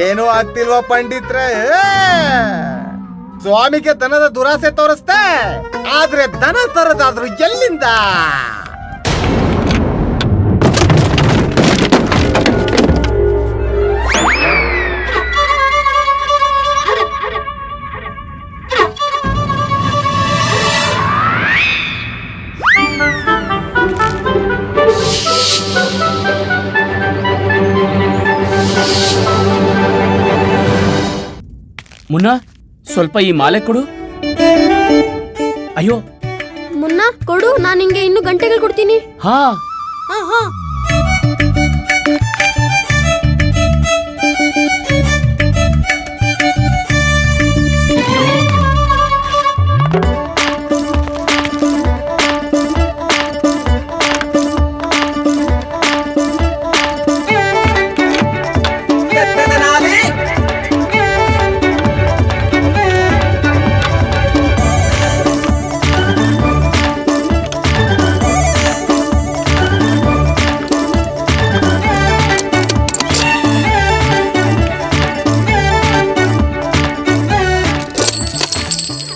ಏನೂ ಆಗ್ತಿಲ್ವಾ ಪಂಡಿತ್ರೆ? ಸ್ವಾಮಿಗೆ ದನದ ದುರಾಸೆ ತೋರಿಸ್ತೆ, ಆದ್ರೆ ದನ ತರದಾದ್ರು ಎಲ್ಲಿಂದ? ಮುನ್ನ ಸ್ವಲ್ಪ ಈ ಮಾಲೆ ಕೊಡು. ಅಯ್ಯೋ ಮುನ್ನ ಕೊಡು, ನಾನು ನಿಂಗೆ ಇನ್ನು ಗಂಟೆಗಳು ಕೊಡ್ತೀನಿ. ಹಾ ಹಾ ಹಾ.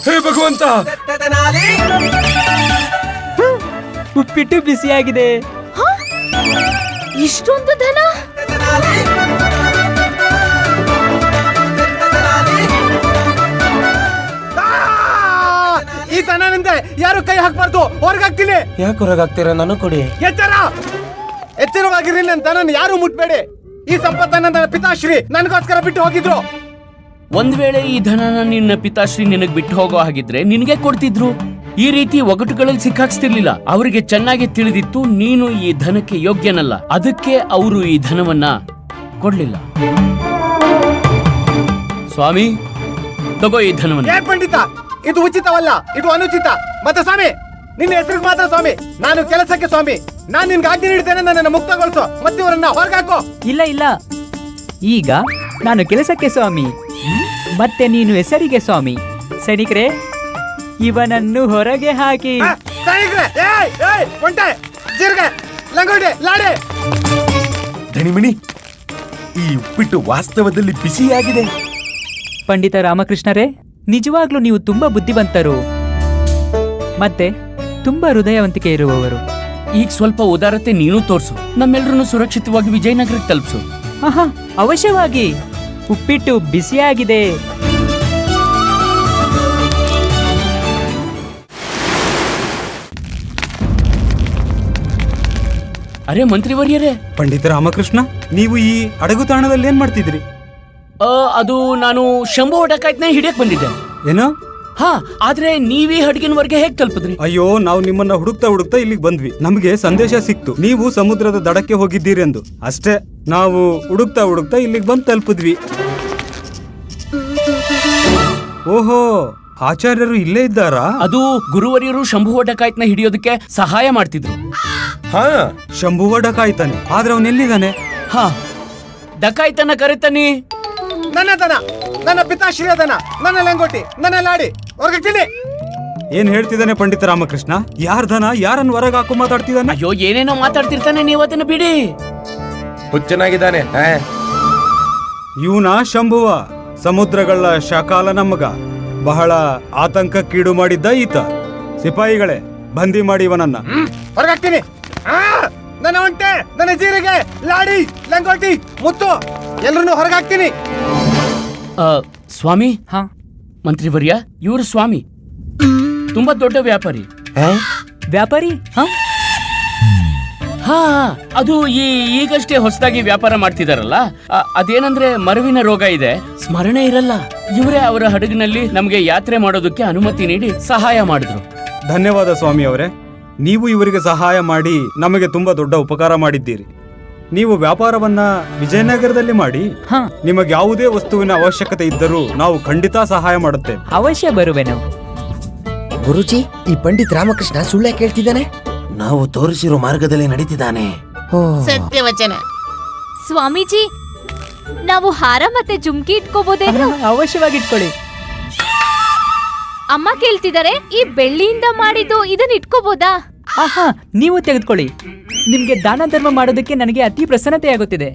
ಹೇ ಭಗವಂತ, ಉಪ್ಪಿಟ್ಟು ಬಿಸಿಯಾಗಿದೆ. ಇಷ್ಟೊಂದು ಧನ? ಈ ದನನಿಂದ ಯಾರು ಕೈ ಹಾಕ್ಬಾರ್ದು, ಹೊರಗಾಗ್ತೀನಿ. ಯಾಕೆ ಹೊರಗಾಗ್ತೀರಾ? ನಾನು ಕೊಡಿ. ಎಚ್ಚರವಾಗಿರಿ, ನನ್ನ ದನನ ಯಾರು ಮುಟ್ಬೇಡಿ. ಈ ಸಂಪತ್ತನ್ನ ನನ್ನ ಪಿತಾಶ್ರೀ ನನಗೋಸ್ಕರ ಬಿಟ್ಟು ಹೋಗಿದ್ರು. ಒಂದ್ ವೇಳೆ ಈ ಧನನ ನಿನ್ನ ಪಿತಾಶ್ರೀ ನಿನಗ್ ಬಿಟ್ಟು ಹೋಗೋ ಹಾಗಿದ್ರೆ ನಿನಗೆ ಕೊಡ್ತಿದ್ರು. ಈ ರೀತಿ ಒಗಟುಗಳಲ್ಲಿ ಸಿಕ್ಕಾಕ್ಸ್ತಿರ್ಲಿಲ್ಲ. ಅವರಿಗೆ ಚೆನ್ನಾಗಿ ತಿಳಿದಿತ್ತು ನೀನು ಈ ಧನಕ್ಕೆ ಯೋಗ್ಯನಲ್ಲ, ಅದಕ್ಕೆ ಅವರು ಈ ಧನವನ್ನ ಕೊಡ್ಲಿಲ್ಲ. ಸ್ವಾಮಿ, ತಗೋ ಈ ಧನವನ್ನ. ಪಂಡಿತ, ಇದು ಉಚಿತವಲ್ಲ, ಇದು ಅನುಚಿತ. ಮತ್ತೆ ಸ್ವಾಮಿ, ನಿನ್ನ ಹೆಸರಿಗೆ ಮಾತ್ರ ಸ್ವಾಮಿ, ನಾನು ಕೆಲಸಕ್ಕೆ ಸ್ವಾಮಿ. ನಾನು ನಿನ್ಗೆ ಆಜ್ಞೆ ನೀಡಿದ್ದೇನೆ, ನನ್ನನ್ನು ಮುಕ್ತಗೊಳಿಸು, ಮತ್ತೆ ಇವರನ್ನ ಹೊರಗಾಕೋ. ಇಲ್ಲ ಇಲ್ಲ, ಈಗ ನಾನು ಕೆಲಸಕ್ಕೆ ಸ್ವಾಮಿ, ಮತ್ತೆ ನೀನು ಹೆಸರಿಗೆ ಸ್ವಾಮಿ. ಸೈನಿಕರೇ, ಇವನನ್ನು ಹೊರಗೆ ಹಾಕಿ. ಒಂಟೆ, ಜೀರಿಗೆ, ಲಂಗೋಟಿ, ಲಾಡೆ. ಧಣಿಮಣಿ, ಈ ಉಪ್ಪಿಟ್ಟು ವಾಸ್ತವದಲ್ಲಿ ಬಿಸಿಯಾಗಿದೆ. ಪಂಡಿತ ರಾಮಕೃಷ್ಣರೇ, ನಿಜವಾಗ್ಲೂ ನೀವು ತುಂಬಾ ಬುದ್ಧಿವಂತರು ಮತ್ತೆ ತುಂಬಾ ಹೃದಯವಂತಿಕೆ ಇರುವವರು. ಈಗ ಸ್ವಲ್ಪ ಉದಾರತೆ ನೀನು ತೋರ್ಸು, ನಮ್ಮೆಲ್ಲರನ್ನು ಸುರಕ್ಷಿತವಾಗಿ ವಿಜಯನಗರಕ್ಕೆ ತಲುಪಿಸು. ಆಹಾ, ಅವಶ್ಯವಾಗಿ. ಉಪ್ಪಿಟ್ಟು ಬಿಸಿಯಾಗಿದೆ. ಅರೆ ಮಂತ್ರಿವರ್ಯರೇ. ಪಂಡಿತ ರಾಮಕೃಷ್ಣ, ನೀವು ಈ ಹಡಗು ತಾಣದಲ್ಲಿ ಏನ್ ಮಾಡ್ತಿದ್ರಿ? ಅದು ನಾನು ಶಂಭು ಡಕಾಯಿತನ ಹಿಡಿಯಕ್ ಬಂದಿದ್ದೆ. ಏನೋ? ಹಾ, ಆದ್ರೆ ನೀವೀ ಹಡಗಿನವರೆಗೆ ಹೇಗ್ ತಲುಪಿದ್ರಿ? ಅಯ್ಯೋ, ನಾವು ನಿಮ್ಮನ್ನ ಹುಡುಕ್ತಾ ಇಲ್ಲಿಗೆ ಬಂದ್ವಿ. ನಮಗೆ ಸಂದೇಶ ಸಿಕ್ತು, ನೀವು ಸಮುದ್ರದ ದಡಕ್ಕೆ ಹೋಗಿದ್ದೀರಿ ಎಂದು. ಅಷ್ಟೇ, ನಾವು ಹುಡುಕ್ತಾ ಇಲ್ಲಿಗೆ ಬಂದು ತಲುಪಿದ್ವಿ. ಓಹೋ, ಆಚಾರ್ಯರು ಇಲ್ಲೇ ಇದ್ದಾರಾ? ಅದು ಗುರುವರಿಯರು ಶಂಭುವ ಡಕಾಯಿತನ ಹಿಡಿಯೋದಕ್ಕೆ ಸಹಾಯ ಮಾಡ್ತಿದ್ರು. ಹಾ, ಶಂಭುವ ಡಕಾಯಿತಾನೆ, ಆದ್ರೆ ಅವನೆಲ್ಲಿದ್ದಾನೆ? ಹಾ, ಡಕಾಯಿತನ ಕರೆತನಿ. ನನ್ನ ದನ, ನನ್ನ ಪಿತಾಶ್ರೀಯ ದನ, ನನ್ನ ಲಂಗೋಟಿ, ನನ್ನ ಲಾಡಿ, ಹೊರಗಾಗ್ತೀನಿ. ಏನ್ ಹೇಳ್ತಿದ್ದಾನೆ ಪಂಡಿತ ರಾಮಕೃಷ್ಣ? ಯಾರ್ ದನ ಯಾರನ್ನು ಹೊರಗೆ ಹಾಕು ಮಾತಾಡ್ತಿದ್ದಾನೆ? ಅಯ್ಯೋ, ಏನೇನೋ ಮಾತಾಡ್ತಿರ್ತಾನೆ, ನೀವು ಅದನ್ನ ಬಿಡಿ. ಹುಚ್ಚನಾಗಿದ್ದಾನೆ. ಇವನ ಶಂಭುವ, ಸಮುದ್ರಗಳ ಶಕಾಲ ನಮ್ಮಗ ಬಹಳ ಆತಂಕಕ್ಕೀಡು ಮಾಡಿದ್ದ ಈತ. ಸಿಪಾಯಿಗಳೇ, ಬಂದಿ ಮಾಡಿ ಇವನನ್ನ. ಹೊರಗಾಗ್ತೀನಿ. ನನ್ನ ಒಂಟೆ, ನನ್ನ ಜೀರಿಗೆ, ಲಾಡಿ, ಲಂಗೋಟಿ, ಮುತ್ತು, ಎಲ್ಲರನ್ನು ಹೊರಗಾಗ್ತೀನಿ. ಸ್ವಾಮಿ. ಹಾ, ಮಂತ್ರಿವರ್ಯ, ಇವರು ಸ್ವಾಮಿ, ತುಂಬಾ ದೊಡ್ಡ ವ್ಯಾಪಾರಿ. ವ್ಯಾಪಾರಿ? ಹಾ, ಹಾ, ಅದು ಈಗಷ್ಟೇ ಹೊಸದಾಗಿ ವ್ಯಾಪಾರ ಮಾಡ್ತಿದಾರಲ್ಲ, ಅದೇನಂದ್ರೆ ಮರವಿನ ರೋಗ ಇದೆ, ಸ್ಮರಣೆ ಇರಲ್ಲ. ಇವರೇ ಅವರ ಹಡಗಿನಲ್ಲಿ ನಮ್ಗೆ ಯಾತ್ರೆ ಮಾಡೋದಕ್ಕೆ ಅನುಮತಿ ನೀಡಿ ಸಹಾಯ ಮಾಡಿದ್ರು. ಧನ್ಯವಾದ ಸ್ವಾಮಿ ಅವರೇ. ನೀವು ಇವರಿಗೆ ಸಹಾಯ ಮಾಡಿ ನಮಗೆ ತುಂಬಾ ದೊಡ್ಡ ಉಪಕಾರ ಮಾಡಿದ್ದೀರಿ. ನೀವು ವ್ಯಾಪಾರವನ್ನ ವಿಜಯನಗರದಲ್ಲಿ ಮಾಡಿ, ಹಾ, ನಿಮಗೆ ಯಾವುದೇ ವಸ್ತುವಿನ ಅವಶ್ಯಕತೆ ಇದ್ದರೂ ನಾವು ಖಂಡಿತ ಸಹಾಯ ಮಾಡುತ್ತೇವೆ. ಅವಶ್ಯ ಬರುವೆನು. ಗುರುಜಿ, ಈ ಪಂಡಿತ್ ರಾಮಕೃಷ್ಣ ಸುಳ್ಳ ಕೇಳ್ತಿದ್ದಾನೆ. ನಾವು ತೋರಿಸಿರೋ ಮಾರ್ಗದಲ್ಲಿ ನಡೀತಿದ್ದಾನೆ. ಸತ್ಯವಚನ. ಸ್ವಾಮೀಜಿ, ನಾವು ಹಾರ ಮತ್ತೆ ಜುಮ್ಕಿ ಇಟ್ಕೋಬೋದೇನು? ಅವಶ್ಯವಾಗಿ ಇಟ್ಕೊಳ್ಳಿ. ಅಮ್ಮ ಕೇಳ್ತಿದ್ದಾರೆ, ಈ ಬೆಳ್ಳಿಯಿಂದ ಮಾಡಿದ್ದು ಇದನ್ನ ಇಟ್ಕೋಬೋದಾ? ಆಹಾ, ನೀವು ತೆಗೆದುಕೊಳ್ಳಿ. ನಿಮ್ಗೆ ದಾನ ಧರ್ಮ ಮಾಡೋದಕ್ಕೆ ನನಗೆ ಅತಿ ಪ್ರಸನ್ನತೆ ಆಗುತ್ತಿದೆ.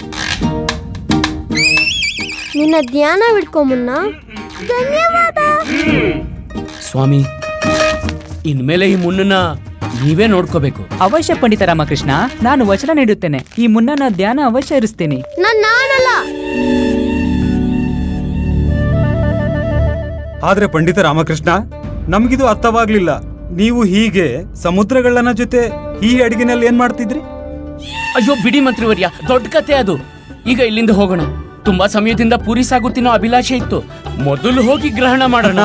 ನಿನ್ನ ಧ್ಯಾನ ಬಿಡ್ಕೊ ಮುನ್ನ. ಧನ್ಯವಾದ. ಸ್ವಾಮಿ ಇನ್ಮೇಲೆ ಈ ಮುನ್ನನ ನೀವೇ ನೋಡ್ಕೋಬೇಕು. ಅವಶ್ಯ ಪಂಡಿತ ರಾಮಕೃಷ್ಣ, ನಾನು ವಚನ ನೀಡುತ್ತೇನೆ. ಈ ಮುನ್ನನ ಧ್ಯಾನ ಅವಶ್ಯ ಇರಿಸ್ತೀನಿ. ನಾನಲ್ಲ. ಆದ್ರೆ ಪಂಡಿತ ರಾಮಕೃಷ್ಣ, ನಮ್ಗಿದು ಅರ್ಥವಾಗ್ಲಿಲ್ಲ. ನೀವು ಹೀಗೆ ಸಮುದ್ರಗಳನ್ನ ಜೊತೆ ಈ ಅಡಿಗೆನಲ್ಲಿ ಏನ್ ಮಾಡ್ತಿದ್ರಿ? ಅಯ್ಯೋ ಬಿಡಿ ಮಂತ್ರಿವರ್ಯ, ದೊಡ್ಡ ಕತೆ ಅದು. ಈಗ ಇಲ್ಲಿಂದ ಹೋಗೋಣ. ತುಂಬಾ ಸಮಯದಿಂದ ಪೂರಿ ಸಾಗು ತಿನ್ನೋ ಅಭಿಲಾಷೆ ಇತ್ತು. ಮೊದಲು ಹೋಗಿ ಗ್ರಹಣ ಮಾಡೋಣ.